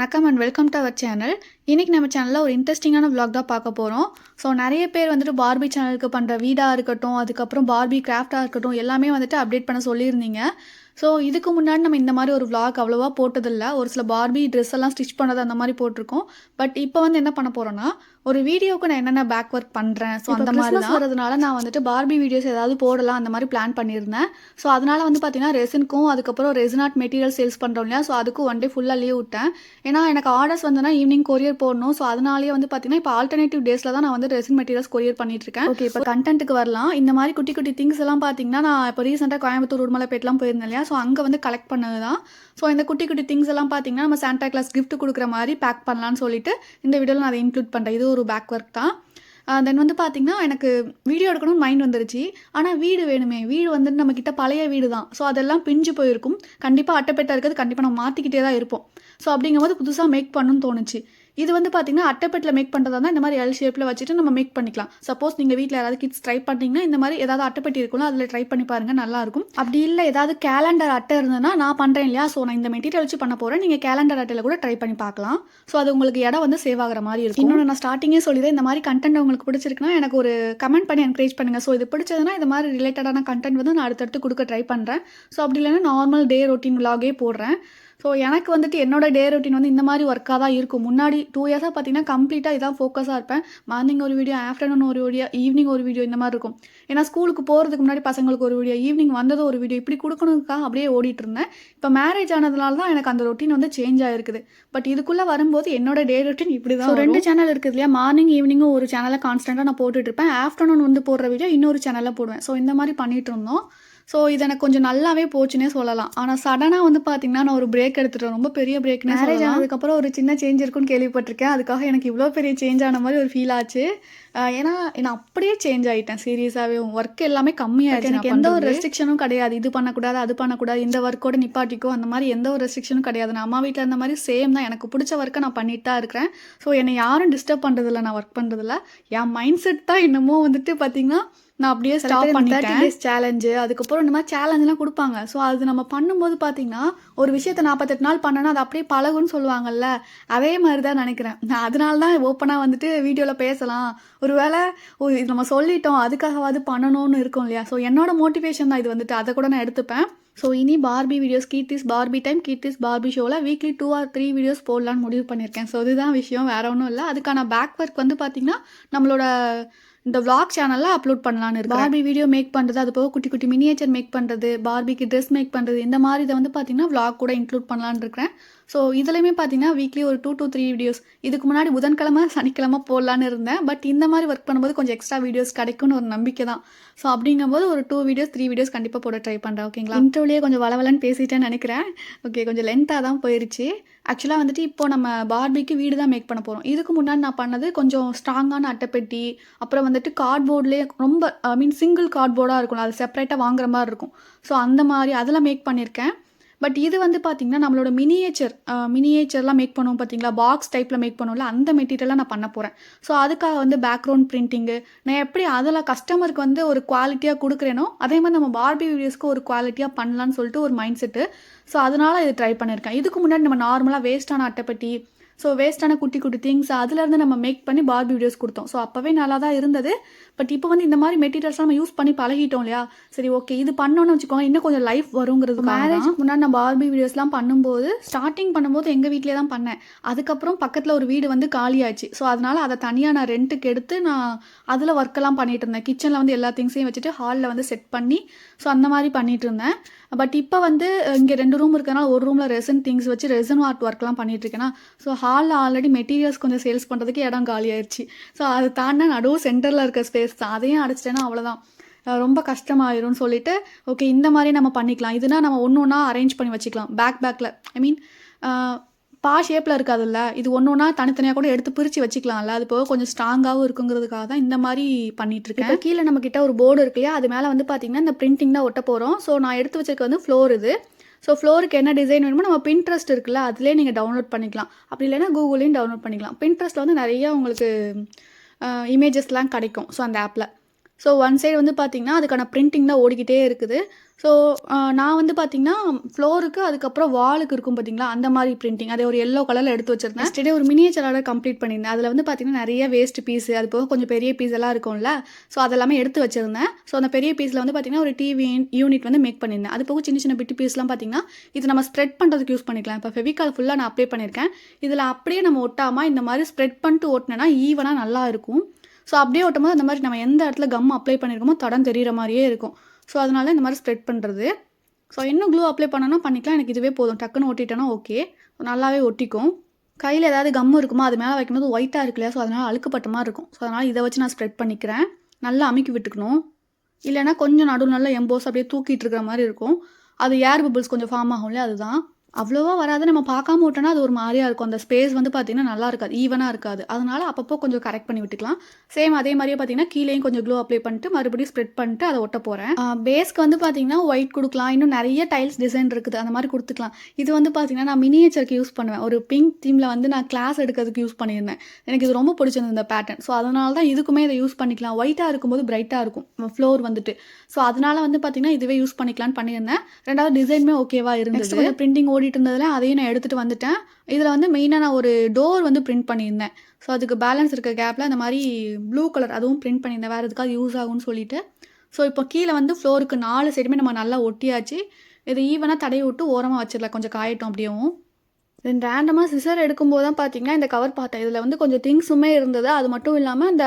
வணக்கம் and welcome to our channel. இன்றைக்கி நம்ம சேனலில் ஒரு இன்ட்ரெஸ்டிங்கான vlog தான் பார்க்க போகிறோம். ஸோ நிறைய பேர் வந்துட்டு பார்பி சேனலுக்கு பண்ணுற வீடாக இருக்கட்டும், அதுக்கப்புறம் பார்பி கிராஃப்டாக இருக்கட்டும், எல்லாமே வந்துட்டு அப்டேட் பண்ண சொல்லியிருந்தீங்க. ஸோ இதுக்கு முன்னாடி நம்ம இந்த மாதிரி ஒரு vlog அவ்வளோவா போட்டதில்லை. ஒரு சில பார்பி ட்ரெஸ் எல்லாம் ஸ்டிச் பண்ணது அந்த மாதிரி போட்டிருக்கோம். பட் இப்போ வந்து என்ன பண்ண போகிறோன்னா, ஒரு வீடியோவுக்கு நான் என்னென்ன பேக் ஒர்க் பண்ணுறேன், ஸோ அந்த மாதிரி வரதுனால நான் வந்துட்டு பார்பி வீடியோஸ் ஏதாவது போடலாம் அந்த மாதிரி பிளான் பண்ணியிருந்தேன். ஸோ அதனால் வந்து பார்த்தீங்கன்னா ரெசினுக்கும் அதுக்கப்புறம் ரெசின் ஆர்ட் மெட்டீரியல் சேல்ஸ் பண்ணுறோம் இல்லையா, ஸோ அதுக்கும் ஒன் டே ஃபுல்லாக லீவ் விட்டேன். ஏன்னா எனக்கு ஆர்டர்ஸ் வந்தனா ஈவினிங் கொரியர் போடணும். ஸோ அதனாலேயே வந்து பார்த்தீங்கன்னா இப்போ ஆல்டர்னேட்டிவ் டேஸில் தான் நான் வந்து ரெசின் மெட்டீரியல்ஸ் கொரியர் பண்ணிட்டுருக்கேன். ஓகே, இப்போ கண்டென்ட்டுக்கு வரலாம். இந்த மாதிரி குட்டி குட்டி திங்ஸ் எல்லாம் பார்த்தீங்கன்னா நான் இப்போ ரீசெண்டாக கோயம்புத்தூர் உடுமலைப்பேட்டெலாம் போயிருந்தேன் இல்லையா, ஸோ அங்கே வந்து கலெக்ட் பண்ணது தான். ஸோ இந்த குட்டி குட்டி திங்ஸ் எல்லாம் பார்த்தீங்கன்னா நம்ம சாண்டா கிளாஸ் கிஃப்ட் கொடுக்குற மாதிரி பேக் பண்ணலான்னு சொல்லிட்டு இந்த வீடியோவில் நான் அதை இன்க்ளூட் பண்ணுறேன். இது ஒரு பேக் ஒர்க் தான். தென் வந்து பார்த்திங்கன்னா எனக்கு வீடியோ எடுக்கணும்னு மைண்ட் வந்துருச்சு. ஆனால் வீடு வேணுமே, வீடு வந்துட்டு நம்மக்கிட்ட பழைய வீடு தான். ஸோ அதெல்லாம் பிஞ்சு போயிருக்கும். கண்டிப்பாக அட்டைப்பெட்டாக இருக்கிறது கண்டிப்பாக நம்ம மாற்றிக்கிட்டே தான் இருப்போம். ஸோ அப்படிங்கும்போது புதுசாக மேக் பண்ணணும்னு தோணுச்சு. இது வந்து பார்த்திங்கன்னா அட்டைப்பெட்டில் மேக் பண்ணுறதா இருந்தால் இந்த மாதிரி எல் ஷேப்பில் வச்சுட்டு நம்ம மேக் பண்ணிக்கலாம். சப்போஸ் நீங்கள் வீட்டில் யாராவது கிட்ஸ் ட்ரை பண்ணிங்கன்னா இந்த மாதிரி ஏதாவது அட்டைப்பெட்டி இருக்கும்ல, அதில் ட்ரை பண்ணி பாருங்கள், நல்லாயிருக்கும். அப்படி இல்லை ஏதாவது கேலண்டர் அட்டை இருந்ததுன்னா நான் பண்ணுறேன் இல்லையா, ஸோ நான் இந்த மெட்டீரியல் வச்சு பண்ண போகிறேன், நீங்கள் கேலண்டர் அட்டையில் கூட ட்ரை பண்ணி பார்க்கலாம். ஸோ அது உங்களுக்கு இடம் வந்து சேவ் ஆகிற மாதிரி இருக்கும். இன்னொன்று நான் ஸ்டார்டிங்கே சொல்லிடுறேன், இந்த மாதிரி கண்டென்ட் உங்களுக்கு பிடிச்சிருக்குன்னா எனக்கு ஒரு கமெண்ட் பண்ணி என்கரேஜ் பண்ணுங்கள். ஸோ இது பிடிச்சதுன்னா இந்த மாதிரி ரிலேட்டடான கண்டென்ட் வந்து நான் அடுத்தடுத்து கொடுக்க ட்ரை பண்ணுறேன். ஸோ அப்படி இல்லைன்னா நார்மல் டே ரொட்டீன் விலாகே போடுறேன். ஸோ எனக்கு வந்துட்டு என்னோட டே ரொட்டீன் வந்து இந்த மாதிரி ஒர்க்காக தான் இருக்கும். முன்னாடி 2 இயர்ஸாக பார்த்தீங்கன்னா கம்ப்ளீட்டாக இதான் ஃபோக்கஸாக இருப்பேன். மார்னிங் ஒரு வீடியோ, ஆஃப்டர்நூன் ஒரு வீடியோ, ஈவினிங் ஒரு வீடியோ, இந்த மாதிரி இருக்கும். ஏன்னா ஸ்கூலுக்கு போகிறதுக்கு முன்னாடி பசங்களுக்கு ஒரு வீடியோ, ஈவினிங் வந்தது ஒரு வீடியோ, இப்படி கொடுக்கணுக்காக அப்படியே ஓடிட்டு இருந்தேன். இப்போ மேரேஜ் ஆனதுனால தான் எனக்கு அந்த ரொட்டீன் வந்து சேஞ்ச் ஆகிருக்குது. பட் இதுக்குள்ளே வரும்போது என்னோட டே ரொட்டீன் இப்படி தான். 2 சேனல் இருக்குது இல்லையா, மார்னிங் ஈவினிங்கும் ஒரு சேனலில் கான்ஸ்டண்ட்டாக நான் போட்டுட்டு இருப்பேன். ஆஃப்டர்நூன் வந்து போடுற வீடியோ இன்னொரு சேனலில் போடுவேன். ஸோ இந்த மாதிரி பண்ணிகிட்டு இருந்தோம். ஸோ இது எனக்கு கொஞ்சம் நல்லாவே போச்சுன்னே சொல்லலாம். ஆனால் சடனாக வந்து பார்த்திங்கன்னா நான் ஒரு பிரேக் எடுத்துட்டேன். ரொம்ப பெரிய பிரேக்னே மேரேஜ் ஆனதுக்கப்புறம் ஒரு சின்ன சேஞ்ச் இருக்குன்னு கேள்விப்பட்டிருக்கேன். அதுக்காக எனக்கு இவ்வளோ பெரிய சேஞ்ச் ஆன மாதிரி ஒரு ஃபீல் ஆச்சு. ஏன்னா நான் அப்படியே சேஞ்ச் ஆகிட்டேன். சீரியஸாகவே ஒர்க் எல்லாமே கம்மியாகிடுச்சு. எனக்கு எந்த ஒரு ரெஸ்ட்ரிக்ஷனும் கிடையாது. இது பண்ணக்கூடாது, அது பண்ணக்கூடாது, இந்த ஒர்க்கோட நிப்பாட்டிக்கோ, அந்த மாதிரி எந்த ஒரு ரெஸ்ட்ரிக்ஷனும் கிடையாது. நான் அம்மா வீட்டில் இருந்த மாதிரி சேம் தான். எனக்கு பிடிச்ச ஒர்க்கை நான் பண்ணிட்டு தான் இருக்கிறேன். ஸோ என்னை யாரும் டிஸ்டர்ப் பண்ணுறதில்ல, நான் ஒர்க் பண்ணுறதில்ல. என் மைண்ட் செட் தான் இன்னமும் வந்துட்டு பார்த்திங்கன்னா நான் அப்படியே ஸ்டாப் பண்ணிட்டேன். 30 days சேலஞ்சு, அதுக்கப்புறம் இந்த மாதிரி சேலஞ்செலாம் கொடுப்பாங்க. ஸோ அது நம்ம பண்ணும்போது பார்த்திங்கன்னா ஒரு விஷயத்தை 48 நாள் பண்ணனா அது அப்படியே பழகுன்னு சொல்லுவாங்கல்ல, அதே மாதிரி தான் நினைக்கிறேன். நான் அதனால தான் ஓப்பனாக வந்துட்டு வீடியோவில் பேசலாம், ஒரு வேளை இது நம்ம சொல்லிட்டோம் அதுக்காகவாது பண்ணணும்னு இருக்கும் இல்லையா. ஸோ என்னோட மோட்டிவேஷன் தான் இது வந்துட்டு, அதை கூட நான் எடுத்துப்பேன். ஸோ இனி Barbie videos, Keerthi's Barbie time, Keerthi's Barbie ஷோவில் வீக்லி 2 or 3 வீடியோஸ் போடலான்னு முடிவு பண்ணியிருக்கேன். ஸோ இதுதான் விஷயம், வேறு ஒன்றும் இல்லை. அதுக்கான பேக் ஒர்க் வந்து பார்த்திங்கன்னா நம்மளோட இந்த vlog சேனலில் அப்லோட் பண்ணலான்னு இருக்கு. பார்பி வீடியோ மேக் பண்ணுறது, அது போக குட்டி குட்டி மினியேச்சர் மேக் பண்ணுறது, பார்பிக்கு ட்ரெஸ் மேக் பண்ணுறது, இந்த மாதிரி இதை வந்து பார்த்திங்கன்னா vlog கூட இன்க்ளூட் பண்ணலான்னு இருக்கிறேன். ஸோ இதுலையுமே பார்த்தீங்கன்னா வீக்லி ஒரு 2 to 3 வீடியோஸ். இதுக்கு முன்னாடி புதன்கிழமை சனிக்கிழமை போடலான்னு இருந்தேன். பட் இந்த மாதிரி ஒர்க் பண்ணும்போது கொஞ்சம் எக்ஸ்ட்ரா வீடியோஸ் கிடைக்கும்னு ஒரு நம்பிக்கை தான். ஸோ அப்படிங்கும்போது ஒரு 2 வீடியோஸ் 3 வீடியோஸ் கண்டிப்பாக போட ட்ரை பண்ணுறேன். ஓகேங்களா, இன்ட்ரோலேயே கொஞ்சம் வளவலன்னு பேசிட்டேன்னு நினைக்கிறேன். ஓகே, கொஞ்சம் லென்த்தாக தான் போயிடுச்சு. ஆக்சுவலாக வந்துட்டு இப்போ நம்ம பார்பிக்கு வீடு தான் மேக் பண்ண போகிறோம். இதுக்கு முன்னாடி நான் பண்ணது கொஞ்சம் ஸ்ட்ராங்கான அட்டைப்பெட்டி, அப்புறம் வந்துட்டு கார்ட்போர்ட்லேயே ரொம்ப சிங்கிள் கார்ட்போர்டாக இருக்கும், அது செப்பரேட்டாக வாங்குற மாதிரி இருக்கும். ஸோ அந்த மாதிரி அதெல்லாம் மேக் பண்ணியிருக்கேன். பட் இது வந்து பார்த்திங்கன்னா நம்மளோட மினியேச்சர்லாம் மேக் பண்ணுவோம் பார்த்தீங்களா, பாக்ஸ் டைப்பில் மேக் பண்ணுவோம்ல, அந்த மெட்டீரியலாக நான் பண்ண போகிறேன். ஸோ அதுக்காக வந்து பேக்ரவுண்ட் பிரிண்டிங்கு நான் எப்படி அதில் கஸ்டமருக்கு வந்து ஒரு குவாலிட்டியாக கொடுக்குறேனோ அதே மாதிரி நம்ம பார்பி வீடியோஸ்க்கு ஒரு குவாலிட்டியாக பண்ணலான்னு சொல்லிட்டு ஒரு மைண்ட் செட்டு. ஸோ அதனால் இது ட்ரை பண்ணியிருக்கேன். இதுக்கு முன்னாடி நம்ம நார்மலாக வேஸ்ட்டான அட்டைப்பெட்டி, ஸோ வேஸ்ட்டான குட்டி குட்டி திங்ஸ் அதுலேருந்து நம்ம மேக் பண்ணி பார்பி வீடியோஸ் கொடுத்தோம். ஸோ அப்போவே நல்லா தான் இருந்தது. பட் இப்போ வந்து இந்த மாதிரி மெட்டீரியல்ஸ்லாம் நம்ம யூஸ் பண்ணி பழகிட்டோம் இல்லையா. சரி ஓகே, இது பண்ணோன்னு வச்சுக்கோங்க, இன்னும் கொஞ்சம் லைஃப் வருங்கிறது. மேரேஜுக்கு முன்னாடி நான் பார்பி வீடியோஸ்லாம் பண்ணும்போது ஸ்டார்டிங் பண்ணும்போது எங்கள் வீட்டிலே தான் பண்ணேன். அதுக்கப்புறம் பக்கத்தில் ஒரு வீடு வந்து காலியாச்சு. ஸோ அதனால் அதை தனியாக நான் ரெண்ட்டுக்கு எடுத்து நான் அதில் ஒர்க்கெல்லாம் பண்ணிகிட்டு இருந்தேன். கிச்சனில் வந்து எல்லா திங்ஸையும் வச்சுட்டு ஹாலில் வந்து செட் பண்ணி ஸோ அந்த மாதிரி பண்ணிகிட்டு இருந்தேன். பட் இப்போ வந்து இங்கே 2 ரூம் இருக்கிறனால ஒரு ரூமில் ரெசன் திங்ஸ் வச்சு ரெசன் ஆர்ட் ஒர்க்லாம் பண்ணிகிட்ருக்கேன்னா, ஸோ ஹாலில் ஆல்ரெடி மெட்டீரியல்ஸ் கொஞ்சம் சேல்ஸ் பண்ணுறதுக்கு இடம் காலியாயிருச்சு. ஸோ அது தாண்டி நடுவு சென்டரில் இருக்க ஸ்பேஸ் தான், அதையும் அடைச்சிட்டேன்னா அவ்வளோதான், ரொம்ப கஷ்டமாயிரும்னு சொல்லிட்டு ஓகே இந்த மாதிரி நம்ம பண்ணிக்கலாம். இதுனா நம்ம ஒன்று ஒன்றா அரேஞ்ச் பண்ணி வச்சுக்கலாம். பேக்கில் ஷேப்பில் இருக்காதுல்ல, இது ஒன்று ஒன்றா தனித்தனியாக கூட எடுத்து பிரித்து வச்சுக்கலாம்ல, அது போக கொஞ்சம் ஸ்ட்ராங்காகவும் இருக்குங்கிறதுக்காக தான் இந்த மாதிரி பண்ணிகிட்ருக்கேன். இப்போ கீழே நம்மக்கிட்ட ஒரு போர்டு இருக்கு இல்லையா, அது மேலே வந்து பார்த்திங்கன்னா இந்த பிரிண்டிங் தான் ஒட்ட போகிறோம். ஸோ நான் எடுத்து வச்சிருக்க வந்து ஃப்ளோர் இது. ஸோ ஃப்ளோருக்கு என்ன டிசைன் வேணுமோ நம்ம பின்ட்ரெஸ்ட் இருக்குல்ல, அதிலே நீங்கள் டவுன்லோட் பண்ணிக்கலாம். அப்படி இல்லைன்னா கூகுளையும் டவுன்லோட் பண்ணிக்கலாம். பின்ட்ரெஸ்ட்டில் வந்து நிறைய உங்களுக்கு இமேஜஸ்லாம் கிடைக்கும். ஸோ அந்த ஆப்பில் ஸோ ஒன் சைடு வந்து பார்த்திங்கன்னா அதுக்கான பிரிண்டிங் தான் ஓடிக்கிட்டே இருக்குது. ஸோ நான் வந்து பார்த்திங்கன்னா ஃப்ளோருக்கு அதுக்கப்புறம் வாலுக்கு இருக்கும் பார்த்திங்களா, அந்த மாதிரி பிரிண்டிங் அதை ஒரு எல்லோ கலரில் எடுத்து வச்சுருந்தேன். நெக்ஸ்ட் ஒரு மினியேச்சர் ஆர்டர் கம்ப்ளீட் பண்ணியிருந்தேன். அதில் வந்து பார்த்திங்கன்னா நிறைய வேஸ்ட் பீஸு, அது போக கொஞ்சம் பெரிய பீஸ் எல்லாம் இருக்கும்ல, ஸோ அதெல்லாமே எடுத்து வச்சுருந்தேன். ஸோ அந்த பெரிய பீஸில் வந்து பார்த்திங்கன்னா ஒரு டிவி யூனிட் வந்து மேக் பண்ணியிருந்தேன். அது போக சின்ன சின்ன பிட்டு பீஸ்லாம் பார்த்திங்கன்னா இது நம்ம ஸ்ப்ரெட் பண்ணுறதுக்கு யூஸ் பண்ணிக்கலாம். இப்போ ஃபெவிகால் ஃபுல்லாக நான் அப்ளை பண்ணியிருக்கேன். இதில் அப்படியே நம்ம ஒட்டாமல் இந்த மாதிரி ஸ்ப்ரெட் பண்ணிட்டு ஓட்டினேன்னா ஈவனாக நல்லா இருக்கும். ஸோ அப்படியே ஓட்டும்போது அந்த மாதிரி நம்ம எந்த இடத்துல கம் அப்ளை பண்ணியிருக்கோமோ தடம் தெரிகிற மாதிரியே இருக்கும். ஸோ அதனால இந்த மாதிரி ஸ்ப்ரெட் பண்ணுறது. ஸோ இன்னும் க்ளூ அப்ளை பண்ணணும்னா பண்ணிக்கலாம். எனக்கு இதுவே போதும். டக்குன்னு ஒட்டிட்டேன்னா ஓகே, நல்லாவே ஒட்டிக்கும். கையில் ஏதாவது கம் இருக்குமோ அது மேலே வைக்கும்போது ஒயிட்டாக இருக்கு இல்லையா, ஸோ அதனால் அழுக்குப்பட்ட மாதிரி இருக்கும். ஸோ அதனால் இதை வச்சு நான் ஸ்ப்ரெட் பண்ணிக்கிறேன். நல்லா அமுக்கி விட்டுக்கணும். இல்லைன்னா கொஞ்சம் நடுவு நல்லா எம்போஸ் அப்படியே தூக்கிட்டு இருக்கிற மாதிரி இருக்கும். அது ஏர் பபிள்ஸ் கொஞ்சம் ஃபார்ம் ஆகும் இல்லையா, அதுதான். அவ்வளோவா வராது. நம்ம பார்க்காம விட்டோன்னா அது ஒரு மாதிரியா இருக்கும். அந்த ஸ்பேஸ் வந்து பார்த்திங்கன்னா நல்லா இருக்காது, ஈவனாக இருக்காது. அதனால அப்பப்போ கொஞ்சம் கரெக்ட் பண்ணி விட்டுக்கலாம். சேம் அதே மாதிரியே பார்த்திங்கன்னா கீழேயும் கொஞ்சம் க்ளூ அப்ளை பண்ணிட்டு மறுபடியும் ஸ்ப்ரெட் பண்ணிட்டு அதை ஒட்ட போகிறேன். பேஸ்க்கு வந்து பார்த்திங்கன்னா ஒயிட் கொடுக்கலாம். இன்னும் நிறைய டைல்ஸ் டிசைன் இருக்குது, அந்த மாதிரி கொடுத்துக்கலாம். இது வந்து பார்த்திங்கன்னா நான் மினியேச்சருக்கு யூஸ் பண்ணுவேன். ஒரு பிங்க் தீமில் வந்து நான் கிளாஸ் எடுக்கிறதுக்கு யூஸ் பண்ணியிருந்தேன். எனக்கு இது ரொம்ப பிடிச்சிருந்தது இந்த பேட்டர்ன். ஸோ அதனால தான் இதுக்குமே இதை யூஸ் பண்ணிக்கலாம். ஒயிட்டாக இருக்கும்போது பிரைட்டாக இருக்கும் ஃப்ளோர் வந்துட்டு. ஸோ அதனால வந்து பார்த்திங்கன்னா இதுவே யூஸ் பண்ணிக்கலான்னு பண்ணியிருந்தேன். ரெண்டாவது டிசைனுமே ஓகேவா இருந்தது. கொஞ்சம் பிரிண்டிங் ஓடிட்டு இருந்ததில் அதையும் நான் எடுத்துகிட்டு வந்துட்டேன். இதில் வந்து மெயினாக நான் ஒரு டோர் வந்து பிரிண்ட் பண்ணியிருந்தேன். ஸோ அதுக்கு பேலன்ஸ் இருக்க கேப்பில் இந்த மாதிரி ப்ளூ கலர் அதுவும் பிரிண்ட் பண்ணியிருந்தேன், வேறு எதுக்காவது யூஸ் ஆகும்னு சொல்லிட்டு. ஸோ இப்போ கீழே வந்து ஃப்ளோருக்கு 4 சைடுமே நம்ம நல்லா ஒட்டியாச்சு. இதை ஈவனாக தடவி விட்டு ஓரமாக வச்சிடலாம், கொஞ்சம் காயட்டும் அப்படியேவும். தென் ரேண்டமாக சிசர் எடுக்கும்போது தான் பார்த்தீங்கன்னா இந்த கவர் பார்த்தேன். இதில் வந்து கொஞ்சம் திங்ஸுமே இருந்தது. அது மட்டும் இல்லாமல் இந்த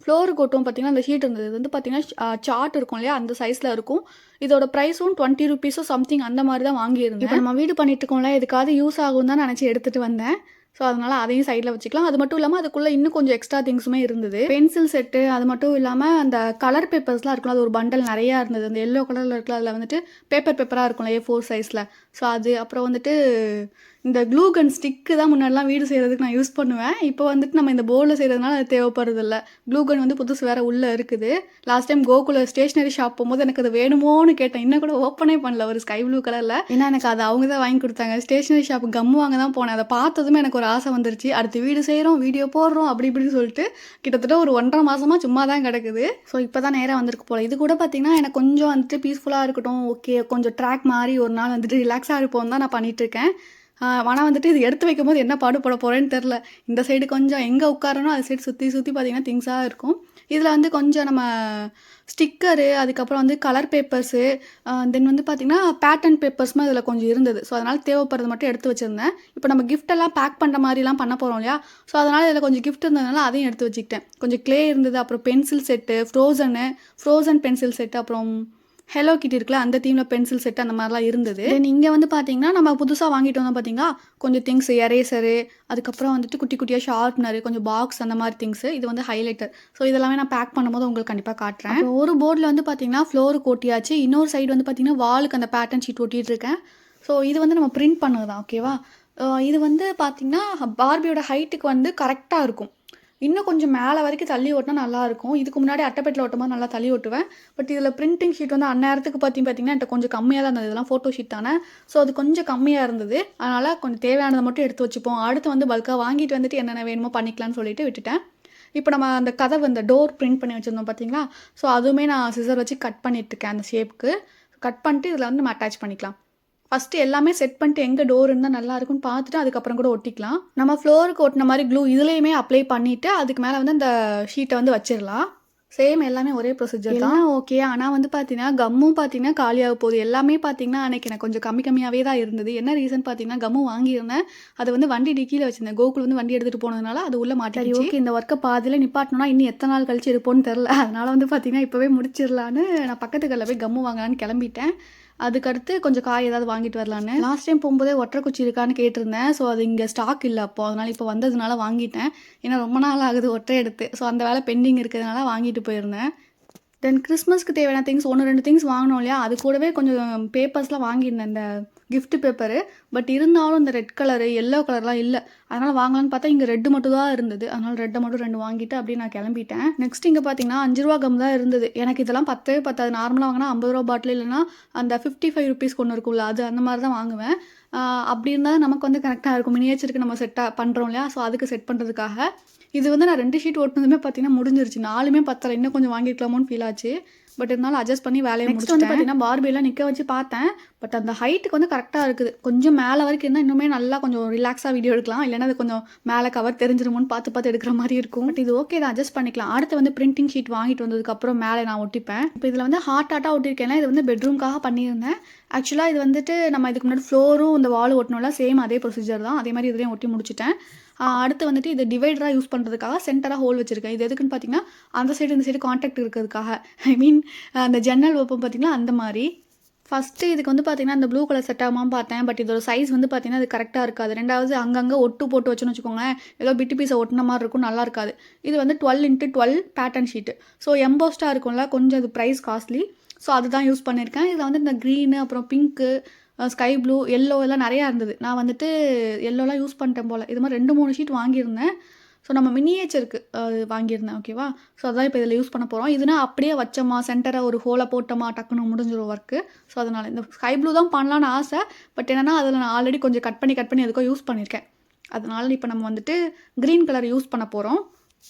ஃப்ளோருக்கு ஒட்டும் பார்த்தீங்கன்னா அந்த ஷீட் இருந்தது. இது வந்து பார்த்தீங்கன்னா சார்ட் இருக்கும் இல்லையா, அந்த சைஸில் இருக்கும். இதோட ப்ரைஸும் 20 ருபீஸோ சம்திங் அந்த மாதிரி தான் வாங்கியிருந்தேன். இப்போ நம்ம வீடு பண்ணிட்டு இருக்கோம்ல, எதுக்காவது யூஸ் ஆகும் தான் நினச்சி எடுத்துகிட்டு வந்தேன். ஸோ அதனால் அதையும் சைடில் வச்சுக்கலாம். அது மட்டும் இல்லாமல் அதுக்குள்ளே இன்னும் கொஞ்சம் எக்ஸ்ட்ரா திங்ஸுமே இருந்தது. பென்சில் செட்டு, அது மட்டும் இல்லாமல் அந்த கலர் பேப்பர்ஸ்லாம் இருக்குல்ல, அது ஒரு பண்டல் நிறையா இருந்தது. அந்த எல்லோ கலரில் இருக்குல்ல, அதில் வந்துட்டு பேப்பராக இருக்கும்ல A4 சைஸில். ஸோ அது அப்புறம் வந்துட்டு இந்த க்ளூ கன் ஸ்டிக்கு தான் முன்னாடிலாம் வீடு செய்கிறதுக்கு நான் யூஸ் பண்ணுவேன். இப்போ வந்துட்டு நம்ம இந்த போர்டில் செய்கிறதுனால அது தேவைப்படுறதில்ல. க்ளூ கன் வந்து புதுசு வேறு உள்ளே இருக்குது. Last time Gokula stationery shop போகும்போது எனக்கு அது வேணுமோன்னு கேட்டேன். இன்னும் கூட ஓப்பனே பண்ணல, ஒரு ஸ்கை ப்ளூ கலரில். ஏன்னா எனக்கு அது அவங்க தான் வாங்கி கொடுத்தாங்க. ஸ்டேஷ்னரி ஷாப் கம் வாங்க தான் போனேன். அதை பார்த்ததுமே எனக்கு ஒரு ஆசை வந்துருச்சு. அடுத்து வீடு செய்கிறோம், வீடியோ போடுறோம் அப்படி இப்படின்னு சொல்லிட்டு கிட்டத்தட்ட ஒரு 1.5 மாதமாக சும்மா தான் கிடக்குது. ஸோ இப்போ தான் நேராக வந்திருக்கு போல். இது கூட பார்த்திங்கன்னா எனக்கு கொஞ்சம் வந்துட்டு பீஸ்ஃபுல்லாக இருக்கட்டும், ஓகே கொஞ்சம் ட்ராக் மாதிரி ஒரு நாள் வந்துட்டு ரிலாக்ஸாக இருப்போம் தான் நான் பண்ணிகிட்ருக்கேன். ஆனால் வந்துட்டு இது எடுத்து வைக்கும்போது என்ன பாடுபட போகிறேன்னு தெரில. இந்த சைடு கொஞ்சம் எங்கே உட்காரனோ அது சைடு சுற்றி சுற்றி பார்த்திங்கன்னா திங்ஸாக இருக்கும். இதில் வந்து கொஞ்சம் நம்ம ஸ்டிக்கரு, அதுக்கப்புறம் வந்து கலர் பேப்பர்ஸு, தென் வந்து பார்த்திங்கன்னா பேட்டர்ன் பேப்பர்ஸுமே இதில் கொஞ்சம் இருந்தது. ஸோ அதனால் தேவைப்படுறது மட்டும் எடுத்து வச்சுருந்தேன். இப்போ நம்ம கிஃப்டெல்லாம் பேக் பண்ணுற மாதிரிலாம் பண்ண போகிறோம் இல்லையா, ஸோ அதனால் இதில் கொஞ்சம் கிஃப்ட் இருந்ததுனால அதையும் எடுத்து வச்சுக்கிட்டேன். கொஞ்சம் க்ளே இருந்தது, அப்புறம் pencil set, frozen pencil set, அப்புறம் ஹெலோ கிட்டி இருக்குல்ல அந்த தீமில் பென்சில் செட் அந்த மாதிரிலாம் இருந்தது. தென் இங்கே வந்து பார்த்தீங்கன்னா நம்ம புதுசாக வாங்கிட்டு வந்தோம் பார்த்தீங்களா, கொஞ்சம் திங்ஸ் எரேசரு, அதுக்கப்புறம் வந்துட்டு குட்டி குட்டியாக ஷார்ப்னரு, கொஞ்சம் பாக்ஸ் அந்த மாதிரி திங்ஸு. இது வந்து ஹைலைட்டர். ஸோ இதெல்லாமே நான் பேக் பண்ணும்போது உங்களுக்கு கண்டிப்பாக காட்டுறேன். ஒரு போர்டில் வந்து பார்த்தீங்கன்னா ஃப்ளோருக்கு ஒட்டியாச்சு. இன்னொரு சைடு வந்து பார்த்தீங்கன்னா வாலுக்கு அந்த பேட்டர்ன் ஷீட் ஒட்டிகிட்டு இருக்கேன். ஸோ இது வந்து நம்ம பிரிண்ட் பண்ணது தான், ஓகேவா. இது வந்து பார்த்திங்கன்னா பார்பியோட ஹைட்டுக்கு வந்து கரெக்டாக இருக்கும். இன்னும் கொஞ்சம் மேலே வரைக்கும் தள்ளி ஓட்டினா நல்லாயிருக்கும். இதுக்கு முன்னாடி அட்டைப்பேட்டில் ஓட்டும்போது நல்லா தள்ளி ஓட்டுவேன். பட் இதில் பிரிண்டிங் ஷீட் வந்து அந்நேரத்துக்கு பார்த்திங்கன்னா என்கிட்ட கொஞ்சம் கம்மியாக தான் இருந்தது. இதெல்லாம் ஃபோட்டோ ஷீட் தானே, ஸோ அது கொஞ்சம் கம்மியாக இருந்தது. அதனால் கொஞ்சம் தேவையானதை மட்டும் எடுத்து வச்சுப்போம், அடுத்து வந்து பல்காக வாங்கிட்டு வந்துட்டு என்னென்ன வேணுமோ பண்ணிக்கலாம்னு சொல்லிட்டு விட்டுட்டேன். இப்போ நம்ம அந்த கதவு அந்த டோர் பிரிண்ட் பண்ணி வச்சுருந்தோம் பார்த்தீங்களா, ஸோ அதுவுமே நான் சிசர் வச்சு கட் பண்ணிட்டுருக்கேன். அந்த ஷேப்புக்கு கட் பண்ணிட்டு இதில் வந்து நம்ம அட்டாச் பண்ணிக்கலாம். ஃபஸ்ட்டு எல்லாமே செட் பண்ணிட்டு எங்கே டோர் இருந்தால் நல்லா இருக்குன்னு பார்த்துட்டு அதுக்கப்புறம் கூட ஒட்டிக்கலாம். நம்ம ஃப்ளோருக்கு ஒட்டின மாதிரி க்ளூ இதுலேயுமே அப்ளை பண்ணிவிட்டு அதுக்கு மேலே வந்து அந்த ஷீட்டை வந்து வச்சிடலாம். சேம் எல்லாமே ஒரே ப்ரொசீஜர் தான், ஓகே. ஆனால் வந்து பார்த்தீங்கன்னா கம்மும் பார்த்தீங்கன்னா காலியாக போகுது. எல்லாமே பார்த்தீங்கன்னா அன்றைக்கி எனக்கு கொஞ்சம் கம்மியாகவே தான் இருந்தது. என்ன ரீசன் பார்த்தீங்கன்னா கம்மும் வாங்கியிருந்தேன், அது வந்து வண்டி டிக்கியில் வச்சுருந்தேன். கோகுல் வந்து வண்டி எடுத்துகிட்டு போனதுனால அது உள்ளே மாட்டிடுச்சு. ஓகே, இந்த ஒர்க்கை பாதியில் நிப்பாட்டணும்னா இன்னும் எத்தனை நாள் கழிச்சு இருப்போன்னு தெரில. அதனால் வந்து பார்த்தீங்கன்னா இப்போவே முடிச்சிடலான்னு நான் பக்கத்து கடையில் போய் கம்மு வாங்கலான்னு கிளம்பிட்டேன். அதுக்கடுத்து கொஞ்சம் காய் ஏதாவது வாங்கிட்டு வரலான்னு. லாஸ்ட் டைம் போகும்போதே ஒற்றை குச்சி இருக்கான்னு கேட்டிருந்தேன். ஸோ அது இங்கே ஸ்டாக் இல்லை அப்போது, அதனால் இப்போ வந்ததுனால வாங்கிட்டேன். ஏன்னா ரொம்ப நாள் ஆகுது ஒற்றை எடுத்து. ஸோ அந்த வேலை பெண்டிங் இருக்கிறதுனால வாங்கிட்டு போயிருந்தேன். தென் கிறிஸ்மஸ்க்கு தேவையான திங்ஸ் 1-2 திங்ஸ் வாங்கினோம் இல்லையா, அது கூடவே கொஞ்சம் பேப்பர்ஸ்லாம் வாங்கியிருந்தேன், இந்த கிஃப்ட் பேப்பரு. பட் இருந்தாலும் இந்த ரெட் கலரு எல்லோ கலர்லாம் இல்லை. அதனால் வாங்கலான்னு பார்த்தா இங்கே ரெட்டு மட்டும் தான் இருந்தது. அதனால் ரெட்டை மட்டும் 2 வாங்கிட்டு அப்படியே நான் கிளம்பிட்டேன். நெக்ஸ்ட் இங்கே பார்த்தீங்கன்னா 5 ரூபா கம் தான் இருந்தது. எனக்கு இதெல்லாம் பத்தவே பத்தாது. நார்மலாக வாங்கினா 50 ரூபா பாட்டில், இல்லைனா அந்த 55 ருபீஸ்க்கு ஒன்று இருக்கும்ல, அது அந்த மாதிரி தான் வாங்குவேன். அப்படி இருந்தால் நமக்கு வந்து கரெக்டாக இருக்கும். மினியேச்சருக்கு நம்ம பண்ணுறோம் இல்லையா? ஸோ அதுக்கு செட் பண்ணுறதுக்காக. இது வந்து நான் 2 ஷீட் ஒட்டினதுமே பார்த்தீங்கன்னா முடிஞ்சிருச்சு. 4மே பத்தல. இன்னும் கொஞ்சம் வாங்கியிருக்கலாமோன்னு ஃபீல் ஆச்சு. பட் இருந்தாலும் அட்ஜஸ்ட் பண்ணி வேலையை முடிச்சுட்டேன். வந்து பார்த்தீங்கன்னா பார்பியெல்லாம் நிற்க வச்சு பார்த்தேன். பட் அந்த ஹைட்டுக்கு வந்து கரெக்டாக இருக்குது. கொஞ்சம் மேலே வரைக்கும் இருந்தால் இன்னுமே நல்லா கொஞ்சம் ரிலாக்ஸாக வீடியோ எடுக்கலாம். இல்லைன்னா அது கொஞ்சம் மேலே கவர் தெரிஞ்சிருமோன்னு பார்த்து எடுக்கிற மாதிரி இருக்கும். பட் இது ஓகே தான், அட்ஜஸ்ட் பண்ணிக்கலாம். அடுத்து வந்து பிரிண்டிங் ஷீட் வாங்கிட்டு வந்ததுக்கப்புறம் மேலே நான் ஒட்டிப்பேன். இப்போ இதில் வந்து ஹார்ட்டாக ஒட்டியிருக்கேன்னா இது வந்து பெட்ரூம்காக பண்ணியிருந்தேன். ஆக்சுவலாக இது வந்துட்டு நம்ம இதுக்கு முன்னாடி ஃப்ளோரும் இந்த வால் ஒட்டணும்ல, சேம் அதே ப்ரொசீஜர் தான். அதே மாதிரி இதுலேயும் ஒட்டி முடிச்சிட்டேன். அடுத்து வந்துட்டு இது டிவைடராக யூஸ் பண்ணுறதுக்காக சென்டராக ஹோல் வச்சுருக்கேன். இது எதுக்குன்னு பார்த்தீங்கன்னா அந்த சைடு இந்த சைடு கான்டாக்ட் இருக்கிறதுக்காக. ஐ மீன் அந்த ஜன்னல் வைப்போம் பார்த்தீங்களா, அந்த மாதிரி. ஃபஸ்ட்டு இதுக்கு வந்து பார்த்தீங்கன்னா இந்த ப்ளூ கலர் செட் ஆகாமல் பார்த்தேன். பட் இதோட சைஸ் வந்து பார்த்தீங்கன்னா அது கரெக்டாக இருக்காது. ரெண்டாவது அங்கங்கே ஒட்டு போட்டு வச்சுன்னு வச்சுக்கோங்களேன், ஏதோ பிட்டு பீஸை ஒட்டின மாதிரி இருக்கும், நல்லா இருக்காது. இது வந்து 12x12 பேட்டர்ன் ஷீட்டு. ஸோ எம்போஸ்டாக இருக்கும்ல, கொஞ்சம் அது ப்ரைஸ் காஸ்ட்லி. ஸோ அதுதான் யூஸ் பண்ணியிருக்கேன். இதில் வந்து இந்த க்ரீனு, அப்புறம் பிங்க்கு, ஸ்கை ப்ளூ, எல்லோ எல்லாம் நிறையா இருந்தது. நான் வந்துட்டு எல்லோலாம் யூஸ் பண்ணிட்டேன் போல். இது மாதிரி 2-3 ஷீட் வாங்கியிருந்தேன். ஸோ நம்ம மினியேச்சருக்கு வாங்கியிருந்தேன், ஓகேவா? ஸோ அதான் இப்போ இதில் யூஸ் பண்ண போகிறோம். இதுனா அப்படியே வச்சோமா, சென்டராக ஒரு ஹோலை போட்டோமா, டக்குன்னு முடிஞ்சிடும் ஒர்க்கு. ஸோ அதனால் இந்த ஸ்கை ப்ளூ தான் பண்ணலான்னு ஆசை. பட் என்னென்னா அதில் நான் ஆல்ரெடி கொஞ்சம் கட் பண்ணி எதுக்கோ யூஸ் பண்ணியிருக்கேன். அதனால் இப்போ நம்ம வந்துட்டு க்ரீன் கலர் யூஸ் பண்ண போகிறோம்.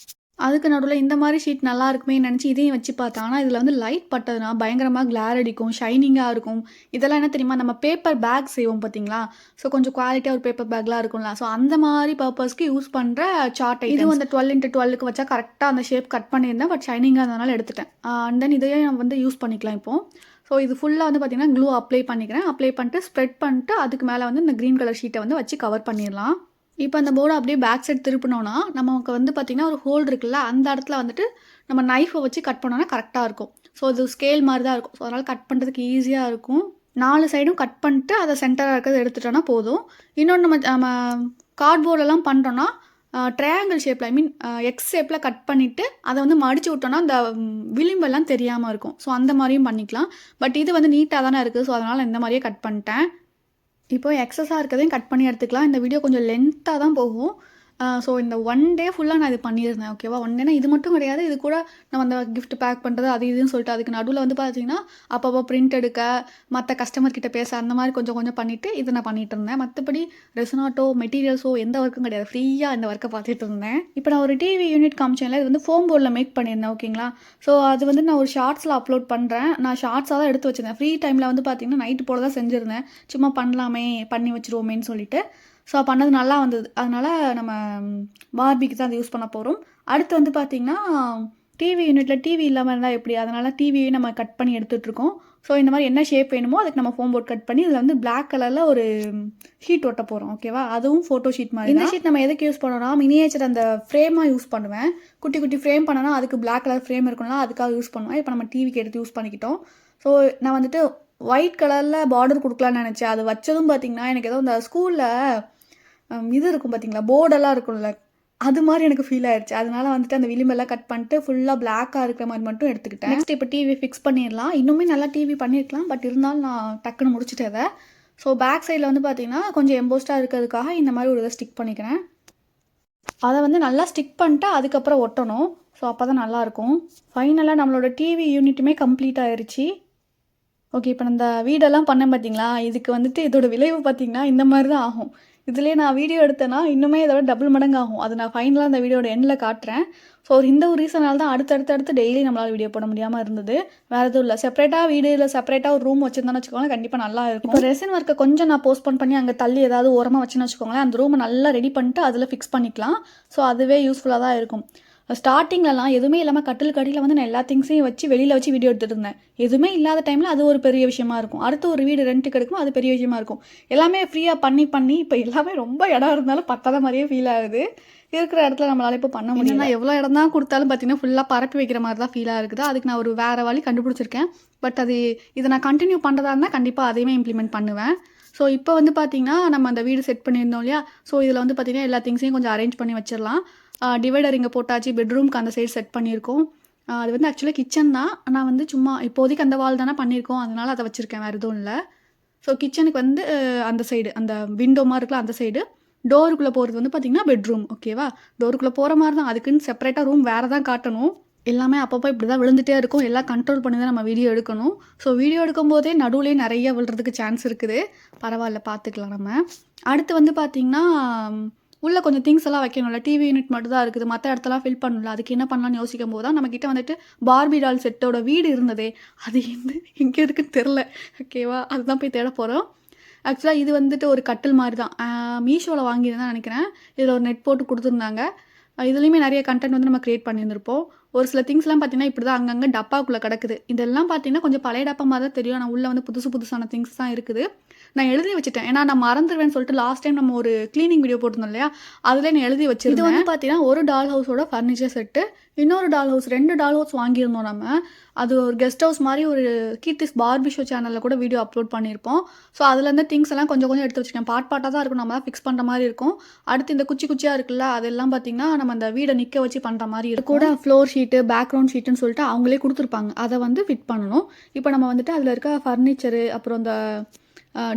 அதுக்கு நடுவில் இந்த மாதிரி ஷீட் நல்லா இருக்குமே நினச்சி இதையும் வச்சு பார்த்தேன். ஆனால் இதில் வந்து லைட் பட்டதுன்னா பயங்கரமாக கிளார் அடிக்கும், ஷைனிங்காக இருக்கும். இதெல்லாம் என்ன தெரியுமா, நம்ம பேப்பர் பேக் செய்வோம் பார்த்தீங்களா? ஸோ கொஞ்சம் குவாலிட்டியாக ஒரு பேப்பர் பேக்லாம் இருக்கும்ல, ஸோ அந்த மாதிரி பர்பஸ்க்கு யூஸ் பண்ணுற சார்ட். இது வந்து 12x12க்கு வச்சா கரெக்டாக அந்த ஷேப் கட் பண்ணியிருந்தேன். பட் ஷைனிங்காக இருந்தனால எடுத்துட்டேன். அண்ட் தென் இதையே நம்ம வந்து யூஸ் பண்ணிக்கலாம் இப்போது. ஸோ இது ஃபுல்லாக வந்து பார்த்திங்கன்னா க்ளூ அப்ளை பண்ணிக்கிறேன். அப்ளை பண்ணிட்டு ஸ்ப்ரெட் பண்ணிட்டு அதுக்கு மேலே வந்து இந்த க்ரீன் கலர் ஷீட்டை வந்து வச்சு கவர் பண்ணிடலாம். இப்போ அந்த போர்டை அப்படியே பேக் சைட் திருப்பினோன்னா நமக்கு வந்து பார்த்திங்கன்னா ஒரு ஹோல் இருக்குல்ல, அந்த இடத்துல வந்துட்டு நம்ம நைஃபை வச்சு கட் பண்ணோன்னா கரெக்டாக இருக்கும். ஸோ அது ஸ்கேல் மாதிரி தான் இருக்கும். ஸோ அதனால் கட் பண்ணுறதுக்கு ஈஸியாக இருக்கும். 4 சைடும் கட் பண்ணிட்டு அதை சென்டராக இருக்கிறது எடுத்துட்டோன்னா போதும். இன்னொன்று நம்ம கார்ட்போர்டெல்லாம் பண்ணுறோன்னா ட்ரையாங்கிள் ஷேப்பில், ஐ மீன் எக்ஸ் ஷேப்பில் கட் பண்ணிவிட்டு அதை வந்து மடித்து விட்டோன்னா அந்த விளிம்பெல்லாம் தெரியாமல் இருக்கும். ஸோ அந்த மாதிரியும் பண்ணிக்கலாம். பட் இது வந்து நீட்டாக தானே இருக்குது. ஸோ அதனால் இந்த மாதிரியே கட் பண்ணிட்டேன். இப்போ எக்ஸஸாக இருக்கிறதையும் கட் பண்ணி எடுத்துக்கலாம். இந்த வீடியோ கொஞ்சம் லென்த்தாக தான் போகும். ஸோ இந்த 1 டே ஃபுல்லாக நான் இது பண்ணியிருந்தேன், ஓகேவா? 1 டேனா இது மட்டும் கிடையாது, இது கூட நம்ம அந்த கிஃப்ட் பேக் பண்ணுறது அது இதுன்னு சொல்லிட்டு அதுக்கு நடுவில் வந்து பார்த்தீங்கன்னா அப்பப்போ பிரிண்ட் எடுக்க, மற்ற கஸ்டமர் கிட்ட பேச, அந்த மாதிரி கொஞ்சம் கொஞ்சம் பண்ணிவிட்டு இதை நான் பண்ணிகிட்டு இருந்தேன். மற்றபடி ரெசனாட்டோ மெட்டீரியல்ஸோ எந்த ஒர்க்கும் கிடையாது, ஃப்ரீயாக இந்த ஒர்க்கை பார்த்துட்டு இருந்தேன். இப்போ நான் ஒரு டிவி யூனிட் காமிச்சேன்ல, இது வந்து ஃபோம் போர்டில் மேக் பண்ணியிருந்தேன், ஓகேங்களா? ஸோ அது வந்து நான் ஒரு ஷார்ட்ஸில் அப்லோட் பண்ணுறேன். நான் ஷார்ட்ஸாக தான் எடுத்து வச்சுருந்தேன். ஃப்ரீ டைமில் வந்து பார்த்தீங்கன்னா நைட்டு போல தான் செஞ்சுருந்தேன். சும்மா பண்ணி வச்சுருவோமேன்னு சொல்லிட்டு. ஸோ பண்ணது நல்லா வந்தது. அதனால் நம்ம பார்பிக்கு தான் அதை யூஸ் பண்ண போகிறோம். அடுத்து வந்து பார்த்திங்கன்னா டிவி யூனிட்டில் டிவி இல்லாமல் இருந்தால் எப்படி, அதனால் டிவியை நம்ம கட் பண்ணி எடுத்துகிட்ருக்கோம். ஸோ இந்த மாதிரி என்ன ஷேப் வேணுமோ அதுக்கு நம்ம ஃபோம் போர்ட் கட் பண்ணி இதில் வந்து பிளாக் கலரில் ஒரு ஷீட் ஒட்ட போகிறோம், ஓகேவா? அதுவும் ஃபோட்டோ ஷீட் மாதிரி. இந்த ஷீட் நம்ம எதுக்கு யூஸ் பண்ணோம்னா மினியேச்சர் அந்த ஃப்ரேமாக யூஸ் பண்ணுவேன். குட்டி குட்டி ஃப்ரேம் பண்ணனா அதுக்கு பிளாக் கலர் ஃப்ரேம் இருக்கும்ல, அதுக்காக யூஸ் பண்ணுவேன். இப்போ நம்ம டிவிக்கு எடுத்து யூஸ் பண்ணிக்கிட்டோம். ஸோ நான் வந்துட்டு ஒயிட் கலரில் பார்டர் கொடுக்கலான்னு நினச்சேன். அது வச்சதும் பார்த்திங்கன்னா எனக்கு ஏதோ இந்த ஸ்கூலில் இது இருக்கும் பார்த்தீங்களா, போர்டெல்லாம் இருக்கும்ல, அது மாதிரி எனக்கு ஃபீல் ஆயிடுச்சு. அதனால வந்துட்டு அந்த விளிம்பெல்லாம் கட் பண்ணிட்டு ஃபுல்லாக பிளாக்காக இருக்கிற மாதிரி மட்டும் எடுத்துக்கிட்டேன். நெக்ஸ்ட் இப்போ டிவி ஃபிக்ஸ் பண்ணிடலாம். இன்னுமே நல்லா டிவி பண்ணியிருக்கலாம், பட் இருந்தாலும் நான் டக்குன்னு முடிச்சுட்டேன் அதை. ஸோ பேக் சைடில் வந்து பார்த்திங்கன்னா கொஞ்சம் எம்போஸ்டாக இருக்கிறதுக்காக இந்த மாதிரி ஒரு இதை ஸ்டிக் பண்ணிக்கிறேன். அதை வந்து நல்லா ஸ்டிக் பண்ணிட்டு அதுக்கப்புறம் ஒட்டணும். ஸோ அப்போ தான் நல்லாயிருக்கும். ஃபைனலாக நம்மளோட டிவி யூனிட்டுமே கம்ப்ளீட் ஆயிடுச்சு. ஓகே, இப்போ இந்த வீடெல்லாம் பண்ணேன் பார்த்தீங்களா, இதுக்கு வந்துட்டு இதோட விளைவு பார்த்திங்கன்னா இந்த மாதிரி தான் ஆகும். இதிலே நான் வீடியோ எடுத்தேன்னா இன்னுமே இதோட டபுள் மடங்கு ஆகும். அது நான் ஃபைனலாக அந்த வீடியோட எண்டில் காட்டுறேன். ஸோ இந்த ஒரு ரீசனால் தான் அடுத்தடுத்து டெய்லி நம்மளால் வீடியோ போட முடியாமல் இருந்தது. வேறு எதுவும் இல்லை. செப்பரேட்டாக வீடு இல்லை செப்பரேட்டாக ஒரு ரூம் வச்சுருந்தான்னு வச்சுக்கோங்களேன், கண்டிப்பாக நல்லா இருக்கும். இப்போ ரெசின் ஒர்க்கை கொஞ்சம் நான் போஸ்ட்போன் பண்ணி அங்கே தள்ளி ஏதாவது ஓரமாக வச்சுன்னு வச்சுக்கோங்களேன், அந்த ரூமை நல்லா ரெடி பண்ணிட்டு அதில் ஃபிக்ஸ் பண்ணிக்கலாம். ஸோ அதுவே யூஸ்ஃபுல்லாக தான் இருக்கும். ஸ்டார்டிங்லலாம் எதுவுமே இல்லாமல் கட்டிலுக்கு அடியில் வந்து நான் எல்லா திங்ஸையும் வச்சு வெளியில் வச்சு வீடியோ எடுத்துகிட்டு இருந்தேன். எதுவுமே இல்லாத டைமில் அது ஒரு பெரிய விஷயமா இருக்கும். அடுத்து ஒரு வீடு ரெண்ட்டுக்கு எடுக்கும், அது பெரிய விஷயமா இருக்கும். எல்லாமே ஃப்ரீயாக பண்ணி இப்போ எல்லாமே ரொம்ப இடம் இருந்தாலும் பத்தாத மாதிரியே ஃபீல் ஆகுது. இருக்கிற இடத்துல நம்மளால் இப்போ பண்ண முடியும். நான் எவ்வளோ இடம் தான் கொடுத்தாலும் பார்த்தீங்கன்னா ஃபுல்லாக பரப்பி வைக்கிற மாதிரி தான் ஃபீலாக இருக்குது. அதுக்கு நான் ஒரு வேறு வழி கண்டுபிடிச்சிருக்கேன். பட் இதை நான் கண்டினியூ பண்ணுறதா இருந்தால் கண்டிப்பாக அதையுமே இம்ப்ளிமெண்ட் பண்ணுவேன். ஸோ இப்போ வந்து பார்த்திங்கன்னா நம்ம அந்த வீடு செட் பண்ணியிருந்தோம் இல்லையா, ஸோ இதில் வந்து பார்த்திங்கன்னா எல்லா திங்ஸையும் கொஞ்சம் அரேஞ்ச் பண்ணி வச்சிடலாம். டிவைடர் இங்கே போட்டாச்சு, பெட்ரூம்க்கு அந்த சைடு செட் பண்ணியிருக்கோம். அது வந்து ஆக்சுவலாக கிச்சன் தான். நான் வந்து சும்மா இப்போதைக்கு அந்த வால் தானே பண்ணியிருக்கோம், அதனால் அதை வச்சுருக்கேன், வேறு எதுவும் இல்லை. ஸோ கிச்சனுக்கு வந்து அந்த சைடு அந்த விண்டோ மாதிரி இருக்குல்ல அந்த சைடு, டோருக்குள்ளே போகிறது வந்து பார்த்திங்கன்னா பெட்ரூம், ஓகேவா? டோருக்குள்ளே போகிற மாதிரி தான், அதுக்குன்னு செப்பரேட்டாக ரூம் வேறு தான் காட்டணும். எல்லாமே அப்பப்போ இப்படி தான் விழுந்துட்டே இருக்கும். எல்லாம் கண்ட்ரோல் பண்ணி தான் நம்ம வீடியோ எடுக்கணும். ஸோ வீடியோ எடுக்கும்போதே நடுவுலயே நெறைய விழுறதுக்கு சான்ஸ் இருக்குது. பரவால்ல பார்த்துக்கலாம் நம்ம. அடுத்து வந்து பார்த்தீங்கன்னா, உள்ள கொஞ்சம் திங்ஸ் எல்லாம் வைக்கணும்ல. டிவி யூனிட் மட்டும் தான் இருக்குது. மத்த இடத்தெல்லாம் ஃபில் பண்ணணும்ல. அதுக்கு என்ன பண்ணலான்னு யோசிக்கும்போது தான் நம்மகிட்ட வந்துட்டு பார்பி டால் செட்டோட வீடு இருந்ததே. அது எங்க இருக்குன்னு தெரில. ஓகேவா? அதுதான் போய் தேட போறோம். ஆக்சுவலா இது வந்துட்டு ஒரு கட்டில் மாரி தான். மீஷோல வாங்கியிருந்தேன்னு நெனைக்கிறேன். இதில ஒரு நெட் போட்டு குடுத்துருந்தாங்க. இதுலயுமே நெறைய கன்டென்ட் வந்து நம்ம கிரியேட் பண்ணியிருந்திருப்போம். ஒரு சில திங்ஸ்லாம் பார்த்தீங்கன்னா, இப்படி தான் அங்கங்க டப்பாக்குள்ள கிடக்குது. இதெல்லாம் பார்த்தீங்கன்னா, கொஞ்சம் பழைய டப்பா மாரி தான் தெரியும். ஆனா உள்ள வந்து புதுசான திங்ஸ் தான் இருக்குது. நான் எழுதி வச்சுட்டேன். ஏன்னா நான் மறந்துருவேன்னு சொல்லிட்டு லாஸ்ட் டைம் நம்ம ஒரு கிளீனிங் வீடியோ போட்டிருந்தோம் இல்லையா? அதிலே நான் எழுதி வச்சிருந்தேன். இது வந்து பார்த்தீங்கன்னா, ஒரு டால் ஹவுஸோட ஃபர்னிச்சர் செட்டு. இன்னொரு டால் ஹவுஸ் 2 டால் ஹவுஸ் வாங்கியிருந்தோம் நம்ம. அது ஒரு கெஸ்ட் ஹவுஸ் மாரி ஒரு கீர்த்திஸ் பார்பி ஷோ சேனல்ல கூட வீடியோ அப்லோட் பண்ணியிருப்போம். ஸோ அதுலேருந்து திங்ஸ் எல்லாம் கொஞ்சம் கொஞ்சம் எடுத்து வச்சுருக்கேன். பார்ட்டா தான் இருக்கும். நம்ம தான் ஃபிக்ஸ் பண்ணுற மாரி இருக்கும். அடுத்து இந்த குச்சியா இருக்குல்ல, அதெல்லாம் பார்த்தீங்கன்னா, நம்ம அந்த வீட நிக்க வச்சு பண்ணுற மாரி இருக்கும். கூட ஃப்ளோர் ஷீட்டு, பேக்ரவுண்ட் ஷீட்டுன்னு சொல்லிட்டு அவங்களே குடுத்துருப்பாங்க. அத வந்து ஃபிட் பண்ணணும். இப்போ நம்ம வந்துட்டு அதில இருக்க ஃபர்னிச்சரு, அப்புறம் இந்த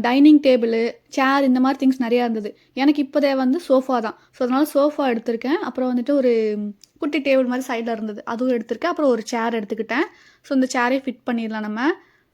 டைனிங் டேபிளு, சேர் இந்த மாதிரி திங்ஸ் நிறையா இருந்தது. எனக்கு இப்போதே வந்து சோஃபா தான். ஸோ அதனால சோஃபா எடுத்திருக்கேன். அப்புறம் வந்துட்டு ஒரு குட்டி டேபிள் மாதிரி சைடில் இருந்தது. அதுவும் எடுத்திருக்கேன். அப்புறம் ஒரு சேர் எடுத்துக்கிட்டேன். ஸோ இந்த சேரே ஃபிட் பண்ணிடலாம் நம்ம.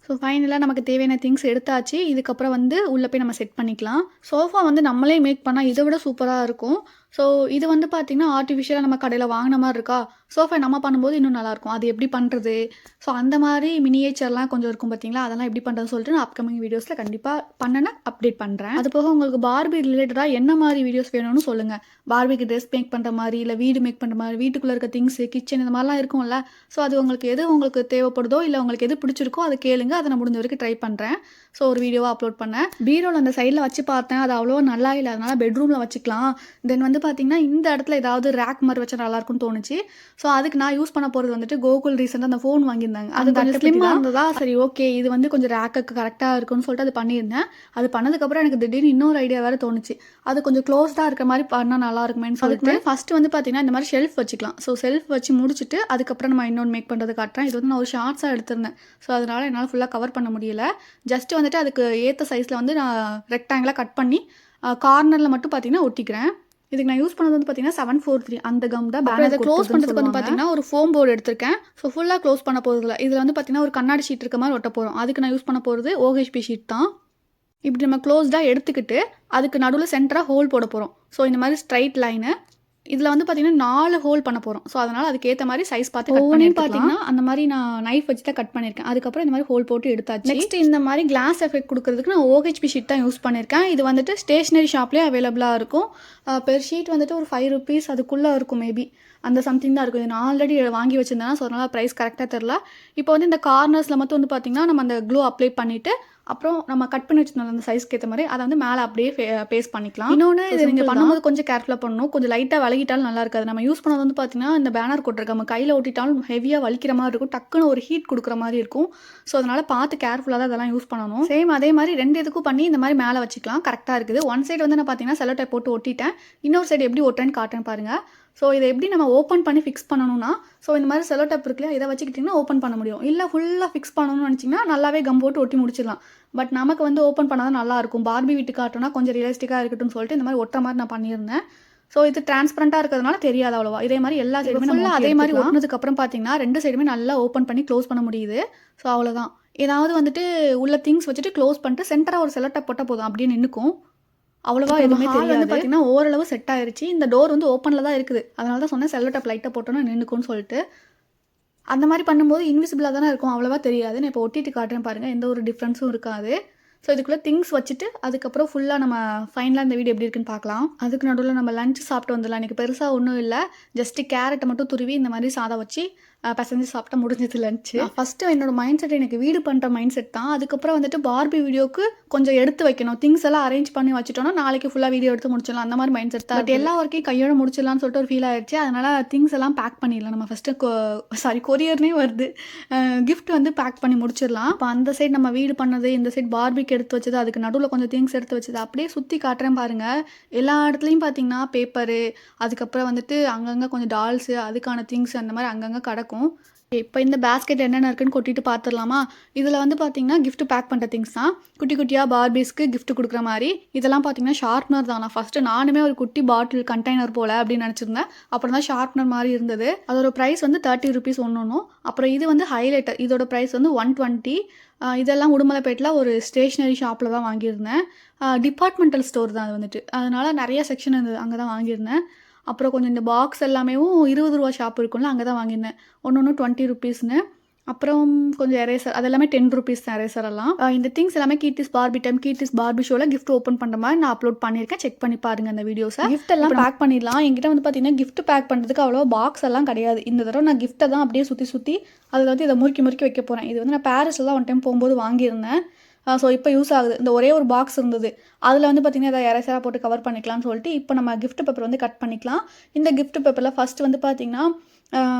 ஸோ ஃபைனலாக நமக்கு தேவையான திங்ஸ் எடுத்தாச்சு. இதுக்கப்புறம் வந்து உள்ளே போய் நம்ம செட் பண்ணிக்கலாம். சோஃபா வந்து நம்மளே மேக் பண்ணால் இதை விட சூப்பராக இருக்கும். ஸோ இது வந்து பார்த்திங்கன்னா ஆர்டிஃபிஷியலாக நம்ம கடையில் வாங்கின மாதிரி இருக்கா, சோஃபா நம்ம பண்ணும்போது இன்னும் நல்லாயிருக்கும். அது எப்படி பண்ணுறது, ஸோ அந்த மாதிரி மினியேச்சர்லாம் கொஞ்சம் இருக்கும் பார்த்தீங்களா, அதெல்லாம் எப்படி பண்ணுறது சொல்லிட்டு நான் அப்கமிங் வீடியோஸில் கண்டிப்பாக பண்ணேன்னா அப்டேட் பண்ணுறேன். அது போக உங்களுக்கு பார்பி ரிலேட்டடாக என்ன மாதிரி வீடியோஸ் வேணும்னு சொல்லுங்கள். பார்பிக்கு ட்ரெஸ் மேக் பண்ணுற மாதிரி, இல்லை வீடு மேக் பண்ணுற மாதிரி, வீட்டுக்குள்ளே இருக்க திங்ஸு, கிச்சன் இந்த மாதிரிலாம் இருக்கும்ல. ஸோ அது உங்களுக்கு தேவைப்படுதோ, இல்லை உங்களுக்கு எது பிடிச்சிருக்கோ அதை கேளுங்க. அதை நான் முடிஞ்ச வரைக்கும் ட்ரை பண்ணுறேன். ஸோ ஒரு வீடியோவாக அப்லோட் பண்ணேன். பீரோவில் அந்த சைடில் வச்சு பார்த்தேன். அது அவ்வளோ நல்லா இல்லை. அதனால் பெட்ரூமில் வச்சுக்கலாம். தென் வந்து பார்த்தீங்கன்னா, இந்த இடத்துல ஏதாவது ரேக் மாதிரி வச்சா நல்லாயிருக்கும்னு தோணுச்சு. ஸோ அதுக்கு நான் யூஸ் பண்ண போகிறது வந்துட்டு கோகுல் ரீசெண்டாக அந்த ஃபோன் வாங்கியிருந்தாங்க. அது கொஞ்சம் ஸ்லிம்மாக இருந்ததா, சரி ஓகே இது வந்து கொஞ்சம் ரேக்குக்கு கரெக்டாக இருக்குன்னு சொல்லிட்டு அது பண்ணியிருந்தேன். அது பண்ணதுக்கப்புறம் எனக்கு திடீர்னு இன்னொரு ஐடியா வேறு தோணுச்சு. அது கொஞ்சம் க்ளோஸ்டாக இருக்கிற மாதிரி பண்ணால் நல்லா இருக்குமேன்னு சொல்லிட்டு ஃபஸ்ட்டு வந்து பார்த்தீங்கன்னா இந்த மாதிரி ஷெல்ஃப் வச்சுக்கலாம். ஸோ செல்ஃப் வச்சு முடிச்சுட்டு அதுக்கப்புறம் நம்ம இன்னொன்று மேக் பண்ணுறது காட்டுறேன். இது வந்து நான் ஒரு ஷார்ட்ஸாக எடுத்திருந்தேன். ஸோ அதனால் என்னால் ஃபுல்லாக கவர் பண்ண முடியல. ஜஸ்ட்டு வந்துட்டு அதுக்கு ஏற்ற சைஸில் வந்து நான் ரெக்டாங்கிளாக கட் பண்ணி கார்னரில் மட்டும் பார்த்தீங்கன்னா ஒட்டிக்கிறேன். இதுக்கு நான் யூஸ் பண்ணது வந்து பார்த்தீங்கன்னா 743 அந்த கம் தான். இதை க்ளோஸ் பண்ணுறதுக்கு வந்து பார்த்தீங்கன்னா ஒரு ஃபோம் போர்டு எடுத்திருக்கேன். ஸோ ஃபுல்லாக க்ளோஸ் பண்ண போகிறதில்ல. இதில் வந்து பார்த்தீங்கன்னா ஒரு கண்ணாடி ஷீட் இருக்க மாதிரி ஒட்ட போகிறோம். அதுக்கு நான் யூஸ் பண்ண போகிறது OHP ஷீட் தான். இப்படி நம்ம க்ளோஸ்டாக எடுத்துக்கிட்டு அதுக்கு நடுவில் சென்டராக ஹோல் போட போகிறோம். ஸோ இந்த மாதிரி ஸ்ட்ரைட் லைனு இதில் வந்து பார்த்தீங்கன்னா 4 ஹோல் பண்ண போகிறோம். ஸோ அதனால் அதுக்கேற்ற மாதிரி சைஸ் பார்த்து கட் பண்ணி பார்த்தீங்கன்னா அந்த மாதிரி நான் நைஃப் வச்சு தான் கட் பண்ணியிருக்கேன். அதுக்கப்புறம் இந்த மாதிரி ஹோல் போட்டு எடுத்தாச்சு. நெக்ஸ்ட் இந்த மாதிரி கிளாஸ் எஃபெக்ட் கொடுக்கறதுக்கு நான் OHP ஷீட் தான் யூஸ் பண்ணியிருக்கேன். இது வந்துட்டு ஸ்டேஷ்னரி ஷாப்லேயே அவைலபிளாக இருக்கும். பெர் ஷீட் வந்துட்டு ஒரு 5 rupees அதுக்குள்ளே இருக்கும் மேபி. அந்த சம்திங் தான் இருக்கும். இது நான் ஆல்ரெடி வாங்கி வச்சுருந்தேன். ஸோ அதனால் ப்ரைஸ் கரெக்டாக தெரில. இப்போ வந்து இந்த கார்னர்ஸில் மட்டும் வந்து பார்த்திங்கன்னா நம்ம அந்த க்ளூ அப்ளை பண்ணிவிட்டு அப்புறம் நம்ம கட் பண்ணி வச்சுருந்தோம் அந்த சைஸ்க்கு ஏற்ற மாதிரி அதை வந்து மேலே அப்படியே பேஸ்ட் பண்ணிக்கலாம். இன்னொன்று இது நீங்கள் பண்ணும்போது கொஞ்சம் கேர்ஃபுல்லாக பண்ணணும். கொஞ்சம் லைட்டாக விலகிட்டாலும் நல்லா இருக்காது. நம்ம யூஸ் பண்ணது வந்து பார்த்தீங்கன்னா இந்த பேனர் கொட்டிருக்க நம்ம கையில் ஒட்டிட்டாலும் ஹெவியாக வலிக்கிற மாதிரி இருக்கும். டக்குன்னு ஒரு ஹீட் கொடுக்குற மாதிரி இருக்கும். ஸோ அதனால் பார்த்து கேர்ஃபுல்லாக தான் இதெல்லாம் யூஸ் பண்ணணும். சேம் அதே மாதிரி 2 இதுக்கும் பண்ணி இந்த மாதிரி மேலே வச்சுக்கலாம். கரெக்டாக இருக்குது. ஒன் சைடு வந்து நான் பார்த்தீங்கன்னா செல்லோ டைப் போட்டு ஒட்டிட்டேன். இன்னொரு சைடு எப்படி ஒட்டுறேன்னு காட்டுறேன் பாருங்கள். ஸோ இதை எப்படி நம்ம ஓப்பன் பண்ணி ஃபிக்ஸ் பண்ணணும்னா, ஸோ இந்த மாதிரி செல்லோ டேப் இருக்குல்லையா, இதை வச்சுக்கிட்டிங்கன்னா ஓப்பன் பண்ண முடியும். இல்லை ஃபுல்லாக ஃபிக்ஸ் பண்ணணும்னு நினச்சிங்கன்னா நல்லாவே கம் போட்டு ஒட்டி முடிச்சிடலாம். பட் நமக்கு வந்து ஓப்பன் பண்ணால் தான் நல்லாயிருக்கும். பார்பி வீட்டு காட்டோன்னா கொஞ்சம் ரியலிஸ்டிக்காக இருக்கட்டும்னு சொல்லிட்டு இந்த மாதிரி ஒட்டுற மாதிரி நான் பண்ணியிருந்தேன். ஸோ இது டிரான்ஸ்பரண்ட்டாக இருக்கிறதுனால தெரியாது அவ்வளோவா. இதே மாதிரி எல்லா சைடுமே ஃபுல்லாக அதே மாதிரி ஒட்டினதுக்கப்புறம் பார்த்தீங்கன்னா 2 சைடுமே நல்லா ஓப்பன் பண்ணி க்ளோஸ் பண்ண முடியுது. ஸோ அவ்வளோதான். ஏதாவது வந்துட்டு உள்ள திங்ஸ் வச்சுட்டு க்ளோஸ் பண்ணிட்டு சென்டராக ஒரு செல்லோ டேப் போட்டால் போதும் அப்படியே நின்றுக்கும். அவ்வளோவா எதுவுமே தெரியாது. பார்த்தீங்கன்னா ஓரளவு செட் ஆயிருச்சு. இந்த டோர் வந்து ஓப்பனில் தான் இருக்குது. அதனால தான் சொன்னேன் செல்லோ டேப் லைட்டாக போட்டோன்னா நின்றுக்கும்னு சொல்லிட்டு. அந்த மாதிரி பண்ணும்போது இன்விசிபிளாக தானே இருக்கும். அவ்வளோவா தெரியாது. நான் இப்போ ஒட்டிட்டு காட்டுறேன் பாருங்கள். எந்த ஒரு டிஃப்ரென்ஸும் இருக்காது. ஸோ இதுக்குள்ளே திங்ஸ் வச்சுட்டு அதுக்கப்புறம் ஃபுல்லாக நம்ம ஃபைனலாக இந்த வீடியோ எப்படி இருக்குன்னு பார்க்கலாம். அதுக்கு நடுவில் நம்ம லஞ்ச் சாப்பிட்டு வந்துடலாம். எனக்கு பெருசாக ஒன்றும் இல்லை. ஜஸ்ட்டு கேரட்டை மட்டும் துருவி இந்த மாதிரி சாதம் வச்சு பசஞ்சு சாப்பிட்டா முடிஞ்சது லஞ்சு. ஃபஸ்ட்டு என்னோட மைண்ட் செட் எனக்கு வீடு பண்ணுற மைண்ட் செட் தான். அதுக்கப்புறம் வந்துட்டு பார்பி வீடியோக்கு கொஞ்சம் எடுத்து வைக்கணும். திங்ஸ் எல்லாம் அரேஞ்ச் பண்ணி வச்சுட்டோம்னா நாளைக்கு ஃபுல்லாக வீடியோ எடுத்து முடிச்சிடலாம். அந்த மாதிரி மைண்ட் செட் தான். பட் எல்லா ஒர்க்கையும் கையோட முடிச்சிடலாம்னு சொல்லிட்டு ஒரு ஃபீல் ஆயிடுச்சு. அதனால் திங்ஸ் எல்லாம் பேக் பண்ணிடலாம். நம்ம ஃபஸ்ட்டு கொரியர்னே வருது. கிஃப்ட் வந்து பேக் பண்ணி முடிச்சிடலாம். இப்போ அந்த சைடு நம்ம வீடு பண்ணது, இந்த சைடு பார்பிக்கு எடுத்து வச்சது, அதுக்கு நடுவில் கொஞ்சம் திங்ஸ் எடுத்து வச்சது அப்படியே சுற்றி காட்டுறேன் பாருங்கள். எல்லா இடத்துலையும் பார்த்தீங்கன்னா பேப்பரு, அதுக்கப்புறம் வந்துட்டு அங்கங்கே கொஞ்சம் டால்ஸு, அதுக்கான திங்ஸ் அந்த மாதிரி அங்கங்கே கிடக்கும். இப்போ இந்த பேஸ்கெட் என்னென்ன இருக்குன்னு கொட்டிட்டு பார்த்துடலாமா? இதில் வந்து பார்த்தீங்கன்னா gift பேக் பண்ணுற திங்ஸ் தான். குட்டி குட்டியாக பார்பீஸ்க்கு gift கொடுக்குற மாதிரி. இதெல்லாம் பார்த்தீங்கன்னா ஷார்ப்னர் தான். நான் ஃபஸ்ட்டு நானுமே ஒரு குட்டி பாட்டில் கண்டெய்னர் போல் அப்படின்னு நினச்சிருந்தேன். அப்புறம் தான் ஷார்ப்னர் மாதிரி இருந்தது. அதோட ப்ரைஸ் வந்து 30 ருபீஸ் ஒன்றும். அப்புறம் இது வந்து ஹைலைட்டர். இதோட ப்ரைஸ் வந்து 120. இதெல்லாம் உடுமலைப்பேட்டில் ஒரு ஸ்டேஷ்னரி ஷாப்பில் தான் வாங்கியிருந்தேன். டிபார்ட்மெண்டல் ஸ்டோர் தான் அது வந்துட்டு. அதனால் நிறைய செக்ஷன் இருந்தது, அங்கே தான் வாங்கியிருந்தேன். அப்புறம் கொஞ்சம் இந்த பாக்ஸ் எல்லாமேவும் 20 ரூபா ஷாப் இருக்கும்ல, அங்கே தான் வாங்கியிருந்தேன். ஒன்று 20 ருபீஸ்னு. அப்புறம் கொஞ்சம் எரேசர், அது எல்லாமே 10 ருபீஸ் தான் எரேசர் எல்லாம். இந்த திங்ஸ் எல்லாமே Keerthi's Barbie time, Keerthi's Barbie ஷோவில் கிஃப்ட் ஓப்பன் பண்ணுற மாதிரி நான் அப்லோட் பண்ணியிருக்கேன். செக் பண்ணி பாருங்கள் அந்த வீடியோஸை. கிஃப்ட் எல்லாம் பேக் பண்ணிடலாம். என்கிட்ட வந்து பார்த்தீங்கன்னா கிஃப்ட் பேக் பண்ணுறதுக்கு அவ்வளோ பாக்ஸ் எல்லாம் கிடையாது. இந்த தடவை நான் கிஃப்ட்டை தான் அப்படியே சுற்றி அதில் வந்து இதை முறுக்கி வைக்க போகிறேன். இது வந்து நான் பாரிஸில் தான் ஒன் டைம் போகும்போது வாங்கியிருந்தேன். ஸோ இப்போ யூஸ் ஆகுது. இந்த ஒரே ஒரு பாக்ஸ் இருந்தது, அதில் வந்து பார்த்திங்கன்னா இதை எரேசராக போட்டு கவர் பண்ணிக்கலாம்னு சொல்லிட்டு இப்போ நம்ம கிஃப்ட் பேப்பர் வந்து கட் பண்ணிக்கலாம். இந்த கிஃப்ட் பேப்பரில் ஃபஸ்ட்டு வந்து பார்த்திங்கன்னா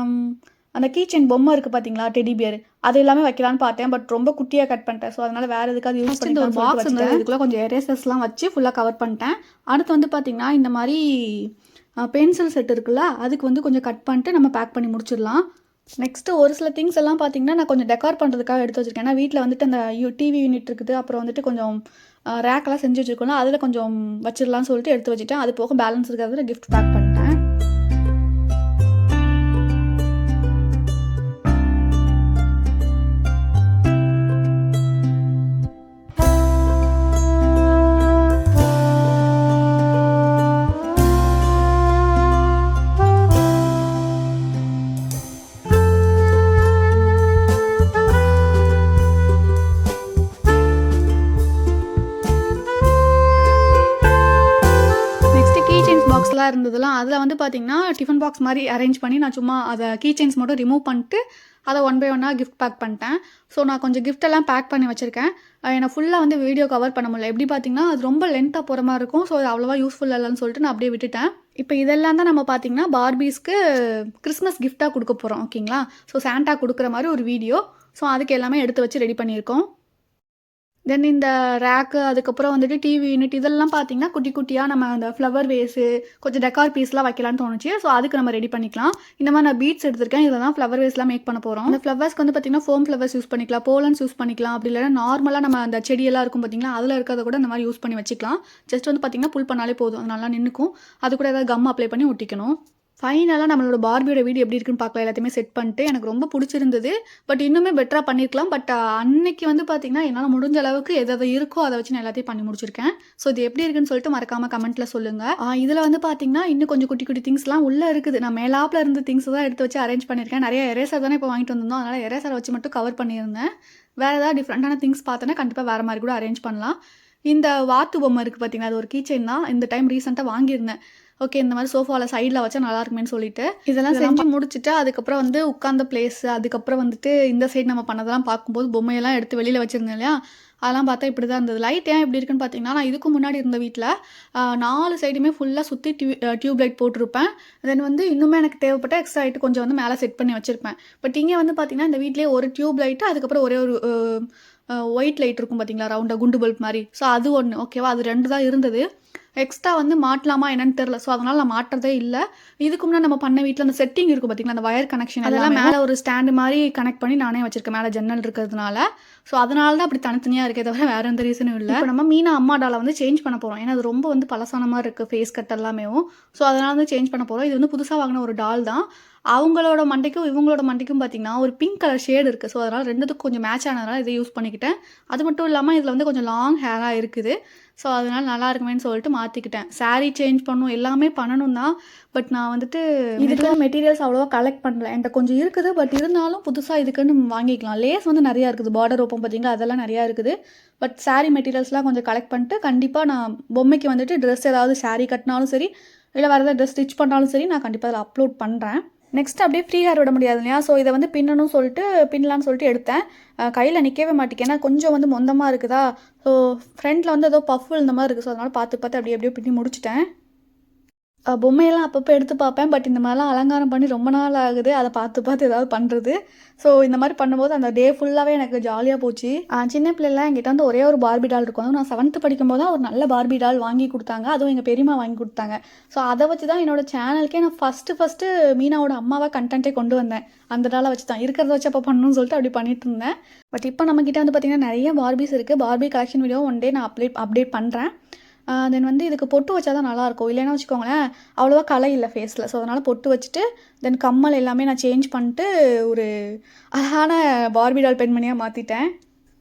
அந்த கீச்செயின் பொம்மை இருக்குது பார்த்தீங்களா, டெடி பியர், அது எல்லாமே வைக்கலான்னு பார்த்தேன். பட் ரொம்ப குட்டியாக கட் பண்ணிட்டேன். ஸோ அதனால் வேறு எதுக்காவது யூஸ் பண்ணி ஒரு பாக்ஸ் இருந்தது, இதுக்குள்ளே கொஞ்சம் எரேசர்ஸ்லாம் வச்சு ஃபுல்லாக கவர் பண்ணிட்டேன். அடுத்து வந்து பார்த்திங்கன்னா இந்த மாதிரி பென்சில் செட் இருக்குல்ல, அதுக்கு வந்து கொஞ்சம் கட் பண்ணிட்டு நம்ம பேக் பண்ணி முடிச்சிடலாம். நெக்ஸ்ட்டு ஒரு சில திங்ஸ் எல்லாம் பார்த்தீங்கன்னா நான் கொஞ்சம் டெக்கார் பண்ணுறதுக்காக எடுத்து வச்சுருக்கேன். ஏன்னா வீட்டில் வந்துட்டு அந்த டிவி யூனிட் இருக்குது, அப்புறம் வந்துட்டு கொஞ்சம் ரேக்கெல்லாம் செஞ்சு வச்சுருக்கோம்னா அதில் கொஞ்சம் வச்சிடலாம்னு சொல்லிட்டு எடுத்து வச்சுட்டேன். அது போக பேலன்ஸ் இருக்கிறத கிஃப்ட் பேக் பண்ணிட்டேன். பாக்ஸ்லாம் இருந்ததுலாம் அதில் வந்து பார்த்திங்கன்னா டிஃபன் பாக்ஸ் மாதிரி அரேஞ்ச் பண்ணி நான் சும்மா அதை கீ செயின்ஸ் மட்டும் ரிமூவ் பண்ணிட்டு அதை 1 by 1 கிஃப்ட் பேக் பண்ணிட்டேன். ஸோ நான் கொஞ்சம் கிஃப்டெல்லாம் பேக் பண்ணி வச்சுருக்கேன். என்னை ஃபுல்லாக வந்து வீடியோ கவர் பண்ண முடியல. எப்படி பார்த்திங்கன்னா அது ரொம்ப லென்த்தாக போகிற மாதிரி இருக்கும். ஸோ அது அவ்வளோவா யூஸ்ஃபுல் இல்லைன்னு சொல்லிட்டு நான் அப்படியே விட்டுட்டேன். இப்போ இதெல்லாம் தான் நம்ம பார்த்திங்கன்னா பார்பீஸ்க்கு கிறிஸ்மஸ் கிஃப்டாக கொடுக்க போகிறோம். ஓகேங்களா? ஸோ சாண்டா கொடுக்குற மாதிரி ஒரு வீடியோ. ஸோ அதுக்கு எல்லாமே எடுத்து வச்சு ரெடி பண்ணியிருக்கோம். தென் இந்த ரேக்கு, அதுக்கப்புறம் வந்துட்டு டிவி யூனிட், இதெல்லாம் பார்த்தீங்கன்னா குட்டி குட்டியாக நம்ம அந்த ஃப்ளவர் வேஸு, கொஞ்சம் டெக்கார் பீஸ்லாம் வைக்கலான்னு தோணுச்சு. ஸோ அதுக்கு நம்ம ரெடி பண்ணிக்கலாம். இந்த மாதிரி நான் பீட்ஸ் எடுத்திருக்கேன். இதில் தான் ஃப்ளவர் வேஸ்லாம் மேக் பண்ண போகிறோம். அந்த ஃப்ளவர்ஸ்க்கு வந்து பார்த்திங்கன்னா ஃபோம் ஃப்ளவர்ஸ் யூஸ் பண்ணிக்கலாம், போலன்ஸ் யூஸ் பண்ணிக்கலாம். அப்படி இல்லைனா நார்மலாக நம்ம அந்த செடியெல்லாம் இருக்கும் பார்த்திங்களா, அதில் இருக்கிறத கூட இந்த மாதிரி யூஸ் பண்ணி வச்சுக்கலாம். ஜஸ்ட் வந்து பார்த்திங்கன்னா புல் பண்ணாலே போதும், அது நல்லா நின்றுக்கும். அது கூட ஏதாவது கம் அப்ளை பண்ணி ஒட்டிக்கணும். ஃபைனலாக நம்மளோட பார்பியோட வீடியோ எப்படி இருக்குன்னு பார்க்கலாம். எல்லாத்தையுமே செட் பண்ணிட்டு எனக்கு ரொம்ப பிடிச்சிருந்தது. பட் இன்னுமே பெட்டராக பண்ணியிருக்கலாம். பட் அன்னைக்கு வந்து பார்த்திங்கன்னா என்னால் முடிஞ்ச அளவுக்கு எதாவது இருக்கோ அதை வச்சு நான் எல்லாத்தையும் பண்ணி முடிச்சிருக்கேன். ஸோ இது எப்படி இருக்குன்னு சொல்லிட்டு மறக்காமல் கமெண்ட்டில் சொல்லுங்கள். இதில் வந்து பார்த்திங்கன்னா இன்னும் கொஞ்சம் குட்டி குட்டி திங்ஸ்லாம் உள்ளே இருக்குது. நான் மேலாப்பில் இருந்த திங்ஸ் தான் எடுத்து வச்சு அரேஞ்ச் பண்ணியிருக்கேன். நிறைய எரேசர் தானே இப்போ வாங்கிட்டு வந்திருந்தோம், அதனால் எரேசரை வச்சு மட்டும் கவர் பண்ணியிருந்தேன். வேறு ஏதாவது டிஃப்ரெண்ட்டான திங்ஸ் பார்த்தோன்னா கண்டிப்பாக வேறு மாதிரி கூட அரேஞ்ச் பண்ணலாம். இந்த வாத்து பொம்மை இருக்குது பார்த்திங்கன்னா, அது ஒரு கீச்செயின் தான். இந்த டைம் ரீசெண்டாக வாங்கியிருந்தேன். ஓகே, இந்த மாதிரி சோஃபாவில் சைடில் வச்சா நல்லா இருக்குமேன்னு சொல்லிட்டு இதெல்லாம் செஞ்சு முடிச்சுட்டு அதுக்கப்புறம் வந்து உட்கார்ந்த பிளேஸ், அதுக்கப்புறம் வந்துட்டு இந்த சைடு நம்ம பண்ணதெல்லாம் பார்க்கும்போது பொம்மையெல்லாம் எடுத்து வெளியில் வச்சுருந்தேன் இல்லையா, அதெல்லாம் பார்த்தா இப்படி தான் இருந்தது. லைட் ஏன் இப்படி இருக்குன்னு பார்த்தீங்கன்னா, நான் இதுக்கு முன்னாடி இருந்த வீட்டில் 4 சைடுமே ஃபுல்லாக சுற்றி டியூப் லைட் போட்டிருப்பேன். தென் வந்து இன்னுமே எனக்கு தேவைப்பட்ட எக்ஸ்ட்ரா லைட்டு கொஞ்சம் வந்து மேலே செட் பண்ணி வச்சுருப்பேன். பட் இங்கே வந்து பார்த்திங்கன்னா இந்த வீட்லேயே ஒரு டியூப் லைட்டு, அதுக்கப்புறம் ஒரே ஒரு ஒயிட் லைட் இருக்கும் பார்த்திங்களா, ரவுண்டாக குண்டு பல்ப் மாதிரி. ஸோ அது ஒன்று ஓகேவா, அது 2 தான் இருந்தது. எக்ஸ்ட்ரா வந்து மாட்டலாமா என்னன்னு தெரில. ஸோ அதனால் நான் மாட்டுறதே இல்லை. இதுக்கு முன்னாடி நம்ம பண்ண வீட்டில் அந்த செட்டிங் இருக்கும் பார்த்திங்களா, அந்த வயர் கனெக்ஷன் அதெல்லாம் மேலே ஒரு ஸ்டாண்டு மாதிரி கனெக்ட் பண்ணி நானே வச்சுருக்கேன், மேலே ஜன்னல் இருக்கிறதுனால. ஸோ அதனால தான் அப்படி தனித்தனியாக இருக்கே தவிர வேறு எந்த ரீசனும் இல்லை. இப்போ நம்ம மீனா அம்மா டாலை வந்து சேஞ்ச் பண்ண போகிறோம். ஏன்னா அது ரொம்ப வந்து பழசான மாதிரி இருக்குது ஃபேஸ் கட் எல்லாமேவும். ஸோ அதனால் வந்து சேஞ்ச் பண்ண போகிறோம். இது வந்து புதுசாக வாங்கின ஒரு டால் தான். அவங்களோட மண்டைக்கும் இவங்களோட மண்டைக்கும் பார்த்திங்கன்னா ஒரு பிங்க் கலர் ஷேடு இருக்குது. ஸோ அதனால் ரெண்டுத்துக்கும் கொஞ்சம் மேட்ச் ஆனதுனால இதை யூஸ் பண்ணிக்கிட்டேன். அது மட்டும் இல்லாமல் இதில் வந்து கொஞ்சம் லாங் ஹேராக இருக்குது. ஸோ அதனால் நல்லா இருக்குமேன்னு சொல்லிட்டு மாற்றிக்கிட்டேன். சாரீ சேஞ்ச் பண்ணணும், எல்லாமே பண்ணணும் தான். பட் நான் வந்துட்டு இதுக்கெல்லாம் மெட்டீரியல்ஸ் அவ்வளோவா கலெக்ட் பண்ணல. என்கிட்ட கொஞ்சம் இருக்குது. பட் இருந்தாலும் புதுசாக இதுக்குன்னு வாங்கிக்கலாம். லேஸ் வந்து நிறையா இருக்குது, பார்டர் ஓப்பன் பார்த்திங்களா, அதெல்லாம் நிறையா இருக்குது. பட் சாரீ மெட்டீரியல்ஸ்லாம் கொஞ்சம் கலெக்ட் பண்ணிட்டு கண்டிப்பாக நான் பொம்மைக்கு வந்துட்டு ட்ரெஸ் ஏதாவது சாரீ கட்டினாலும் சரி, இல்லை வேறு ஏதாவது ட்ரெஸ் ஸ்டிச் பண்ணாலும் சரி, நான் கண்டிப்பாக அதில் அப்லோட் பண்ணுறேன். நெக்ஸ்ட் அப்படியே ஃப்ரீ ஹேர் விட முடியாது இல்லையா, ஸோ இதை வந்து பின்னணும்னு சொல்லிட்டு பின்னலான்னு சொல்லிட்டு எடுத்தேன். கையில் நிற்கவே மாட்டேங்க, ஏன்னா கொஞ்சம் வந்து மொந்தமாக இருக்குதா. ஸோ ஃப்ரண்ட்டில் வந்து ஏதோ பஃப் இந்த மாதிரி இருக்குது. ஸோ அதனால் பார்த்து அப்படியே பின்னி முடிச்சிட்டேன். பொம்மையெல்லாம் அப்பப்போ எடுத்து பார்ப்பேன். பட் இந்த மாதிரிலாம் அலங்காரம் பண்ணி ரொம்ப நாள் ஆகுது. அதை பார்த்து பார்த்து ஏதாவது பண்ணுறது. ஸோ இந்த மாதிரி பண்ணும்போது அந்த டே ஃபுல்லாகவே எனக்கு ஜாலியாக போச்சு. சின்ன பிள்ளைலாம் என்கிட்ட வந்து ஒரே ஒரு பார்பி டால் இருக்கும். நான் 7th படிக்கும்போது தான் ஒரு நல்ல பார்பி டால் வாங்கி கொடுத்தாங்க. அதுவும் எங்கள் பெரியம்மா வாங்கி கொடுத்தாங்க. ஸோ அதை வச்சு தான் என்னோட சேனலுக்கே நான் ஃபஸ்ட்டு மீனாவோட அம்மாவை கண்டென்ட்டே கொண்டு வந்தேன். அந்த டாலை வச்சு தான் இருக்கிறத வச்சு அப்போ பண்ணணும்னு சொல்லிட்டு அப்படி பண்ணிட்டு இருந்தேன். பட் இப்போ நம்மக்கிட்ட வந்து பார்த்திங்கன்னா நிறைய பார்பிஸ் இருக்குது. Barbie collection video one day நான் அப்டேட் பண்ணுறேன். தென் வந்து இதுக்கு பொட்டு வச்சா தான் நல்லாயிருக்கும். இல்லைன்னா வச்சுக்கோங்களேன் அவ்வளோவா கலை இல்லை ஃபேஸில். ஸோ அதனால் பொட்டு வச்சுட்டு தென் கம்மல் எல்லாமே நான் சேஞ்ச் பண்ணிட்டு ஒரு அழகான பார்பி டால் பெண்மணியாக மாற்றிட்டேன்.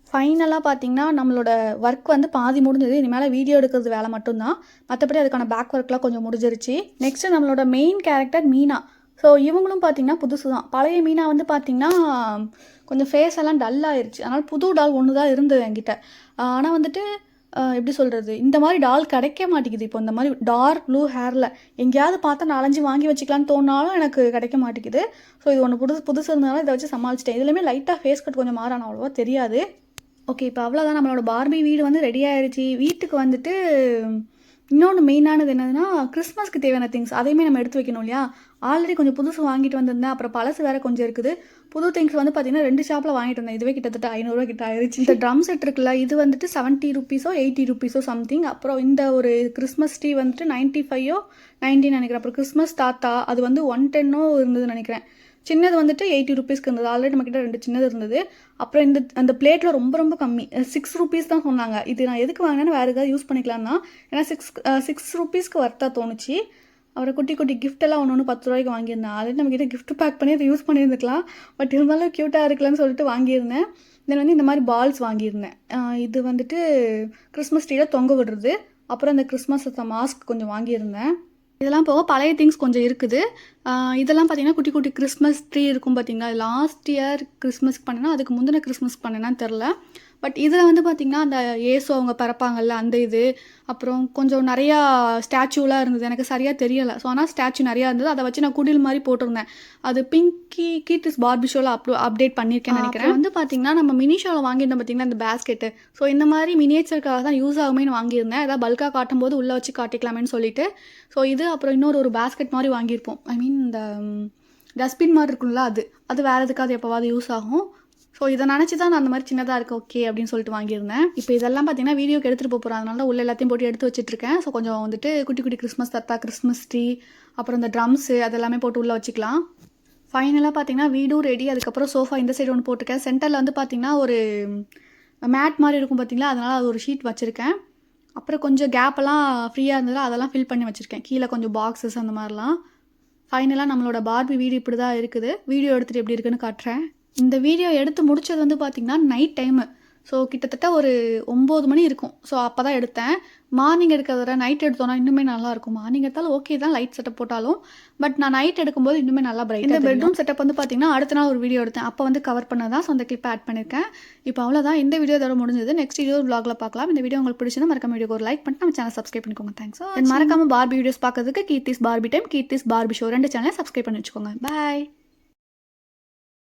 ஃபைனலாக பார்த்தீங்கன்னா நம்மளோட ஒர்க் வந்து பாதி முடிஞ்சது. இனிமேல் வீடியோ எடுக்கிறது வேலை மட்டும்தான். மற்றபடி அதுக்கான பேக் ஒர்க்லாம் கொஞ்சம் முடிஞ்சிருச்சு. நெக்ஸ்ட்டு நம்மளோட மெயின் கேரக்டர் மீனா. ஸோ இவங்களும் பார்த்திங்கன்னா புதுசு தான். பழைய மீனா வந்து பார்த்திங்கன்னா கொஞ்சம் ஃபேஸ் எல்லாம் டல் ஆயிடுச்சு. அதனால் புது டால் ஒன்று தான் இருந்தது என்கிட்ட. ஆனால் வந்துட்டு எப்படி சொல்கிறது, இந்த மாதிரி டால் கிடைக்க மாட்டேங்குது. இப்போ இந்த மாதிரி டார்க் ப்ளூ ஹேரில் எங்கேயாவது பார்த்தா 4-5 வாங்கி வச்சுக்கலான்னு தோணாலும் எனக்கு கிடைக்க மாட்டேங்குது. ஸோ இது ஒன்று புதுசு இருந்தனால இதை வச்சு சமாளிச்சிட்டேன். இதுலேயுமே லைட்டாக ஃபேஸ் கட் கொஞ்சம் மாறான அவ்வளோவா தெரியாது. ஓகே, இப்போ அவ்வளோதான். நம்மளோட பார்பி வீடு வந்து ரெடி ஆயிடுச்சு. வீட்டுக்கு வந்துட்டு இன்னொன்று மெயினானது என்னதுன்னா கிறிஸ்மஸ்க்கு தேவையான திங்ஸ் அதையுமே நம்ம எடுத்து வைக்கணும் இல்லையா. ஆல்ரெடி கொஞ்சம் புதுசு வாங்கிட்டு வந்திருந்தேன். அப்புறம் பழசு வேறு கொஞ்சம் இருக்குது. புது திங்ஸ் வந்து பார்த்திங்கன்னா 2 ஷாப்பில் வாங்கிட்டு வந்தேன். இதுவே கிட்டத்தட்ட 500 ரூபா கிட்ட ஆயிடுச்சு. இந்த ட்ரம் செட் இருக்குல்ல, இது வந்துட்டு 70 ருபீஸோ 80 ருபீஸோ சம்திங். அப்புறம் இந்த ஒரு கிறிஸ்மஸ் ட்ரீ வந்துட்டு 95ஓ 90 நினைக்கிறேன். அப்புறம் கிறிஸ்மஸ் தாத்தா அது வந்து 110ஓ இருந்ததுன்னு நினைக்கிறேன். சின்னது வந்துட்டு 80 ருபீஸ்க்கு இருந்தது. ஆல்ரெடி நம்மக்கிட்ட 2 சின்னது இருந்தது. அப்புறம் அந்த பிளேட்டில் ரொம்ப கம்மி 6 ருபீஸ் தான் சொன்னாங்க. இது நான் எதுக்கு வாங்கினேன்னு வேறு ஏதாவது யூஸ் பண்ணிக்கலாம் தான். ஏன்னா 6 ருபீஸ்க்கு வர்த்தாக தோணுச்சு. அப்புறம் குட்டி கிஃப்ட் எல்லாம் ஒன்று 10 ரூபாய்க்கு வாங்கியிருந்தேன். ஆல்ரெடி நம்மக்கிட்ட கிஃப்ட் பேக் பண்ணி அதை யூஸ் பண்ணியிருந்துக்கலாம். பட் இருந்தாலும் க்யூட்டாக இருக்கலான்னு சொல்லிட்டு வாங்கியிருந்தேன். தென் வந்து இந்த மாதிரி பால்ஸ் வாங்கியிருந்தேன். இது வந்துட்டு கிறிஸ்மஸ் ட்ரீயில் தொங்க விடுறது. அப்புறம் இந்த கிறிஸ்மஸ் மாஸ்க் கொஞ்சம் வாங்கியிருந்தேன். இதெல்லாம் போக பழைய திங்ஸ் கொஞ்சம் இருக்குது. இதெல்லாம் பார்த்திங்கன்னா குட்டி கிறிஸ்மஸ் ட்ரீ இருக்கும் பார்த்திங்களா. லாஸ்ட் இயர் கிறிஸ்மஸ்க்கு பண்ணேன்னா அதுக்கு முந்தின கிறிஸ்மஸ்க்கு பண்ணேன்னான்னு தெரில. பட் இதில் வந்து பார்த்திங்கன்னா அந்த ஏசு அவங்க பிறப்பாங்கல்ல அந்த இது, அப்புறம் கொஞ்சம் நிறையா ஸ்டாச்சுலாம் இருந்தது. எனக்கு சரியாக தெரியலை. ஸோ ஆனால் ஸ்டாச்சு நிறையா இருந்தது. அதை வச்சு நான் குடில் மாதிரி போட்டிருந்தேன். அது கீட்டிஸ் பார்பி ஷோவில் அப்டேட் பண்ணியிருக்கேன்னு நினைக்கிறேன். வந்து பார்த்திங்கன்னா நம்ம மினி ஷோவில் வாங்கியிருந்தோம் பார்த்திங்கன்னா இந்த பேஸ்கெட்டு. ஸோ இந்த மாதிரி மினியேச்சருக்காக தான் யூஸ் ஆகுமேனு வாங்கியிருந்தேன். ஏதாவது பல்காக காட்டும் போது உள்ளே வச்சு காட்டிக்கலாமேன்னு சொல்லிட்டு. ஸோ இது அப்புறம் இன்னொரு பேஸ்கெட் மாதிரி வாங்கியிருப்போம். ஐ மீன் இந்த டஸ்ட்பின் மாதிரி இருக்கும்ல, அது வேறு எதுக்காவது எப்போவாது யூஸ் ஆகும். ஸோ இதை நினச்சி தான் நான் அந்த மாதிரி சின்னதாக இருக்குது ஓகே அப்படின்னு சொல்லிட்டு வாங்கியிருந்தேன். இப்போ இதெல்லாம் பார்த்தீங்கன்னா வீடியோக்கு எடுத்துகிட்டு போகிறேன். அதனால உள்ள எல்லாத்தையும் போட்டு எடுத்து வச்சுட்ருக்கேன். ஸோ கொஞ்சம் வந்துட்டு குட்டி கிறிஸ்மஸ் தாத்தா, கிறிஸ்மஸ் ட்ரீ, அப்புறம் இந்த ட்ரம்ஸு அதெல்லாமே போட்டு உள்ளே வச்சுக்கலாம். ஃபைனலாக பார்த்தீங்கன்னா வீடும் ரெடி. அதுக்கப்புறம் சோஃபா இந்த சைடு ஒன்று போட்டிருக்கேன். சென்டரில் வந்து பார்த்திங்கன்னா ஒரு மேட் மாதிரி இருக்கும் பார்த்திங்களா, அதனால் அது ஒரு ஷீட் வச்சுருக்கேன். அப்புறம் கொஞ்சம் கேப்பெல்லாம் ஃப்ரீயாக இருந்ததில் அதெல்லாம் ஃபில் பண்ணி வச்சுருக்கேன். கீழே கொஞ்சம் பாக்ஸஸ் அந்த மாதிரிலாம். ஃபைனலாக நம்மளோட பார்பி வீடு இப்படி தான் இருக்குது. வீடியோ எடுத்துகிட்டு எப்படி இருக்குன்னு காட்டுறேன். இந்த வீடியோ எடுத்து முடித்தது வந்து பார்த்திங்கன்னா நைட் டைமு. ஸோ கிட்டத்தட்ட ஒரு 9 மணி இருக்கும். ஸோ அப்போ தான் எடுத்தேன். மார்னிங் எடுக்கிறத நைட் எடுத்தோன்னா இன்னுமே நல்லாயிருக்கும். மார்னிங் எடுத்தாலும் ஓகே தான் லைட் செட்டப் போட்டாலும். பட் நான் நைட் எடுக்கும்போது இன்னுமே நல்லா பிரைட். இந்த பெட்ரூம் செட்டப் வந்து பார்த்திங்கன்னா அடுத்த நாள் ஒரு வீடியோ எடுத்தேன். அப்போ வந்து கவர் பண்ண தான். ஸோ அந்த கிளிப் ஆட் பண்ணியிருக்கேன். இப்போ அவ்வளோதான். இந்த வீடியோ இதோட முடிஞ்சது. நெக்ஸ்ட் வீடியோ vlogல பார்க்கலாம். இந்த வீடியோ உங்களுக்கு பிடிச்சிருந்தா மறக்காம வீடியோக்கு ஒரு லைக் பண்ணிட்டு நம்ம சேனல் சப்ஸ்கிரைப் பண்ணிக்கோங்க. தேங்க்ஸ். மறக்காம பார்பி வீடியோஸ் பார்க்கறதுக்கு Keerthi's Barbie time, Keerthi's Barbie show 2 சேனலை சப்ஸ்கிரைப் பண்ணி வச்சுக்கோங்க. பாய்.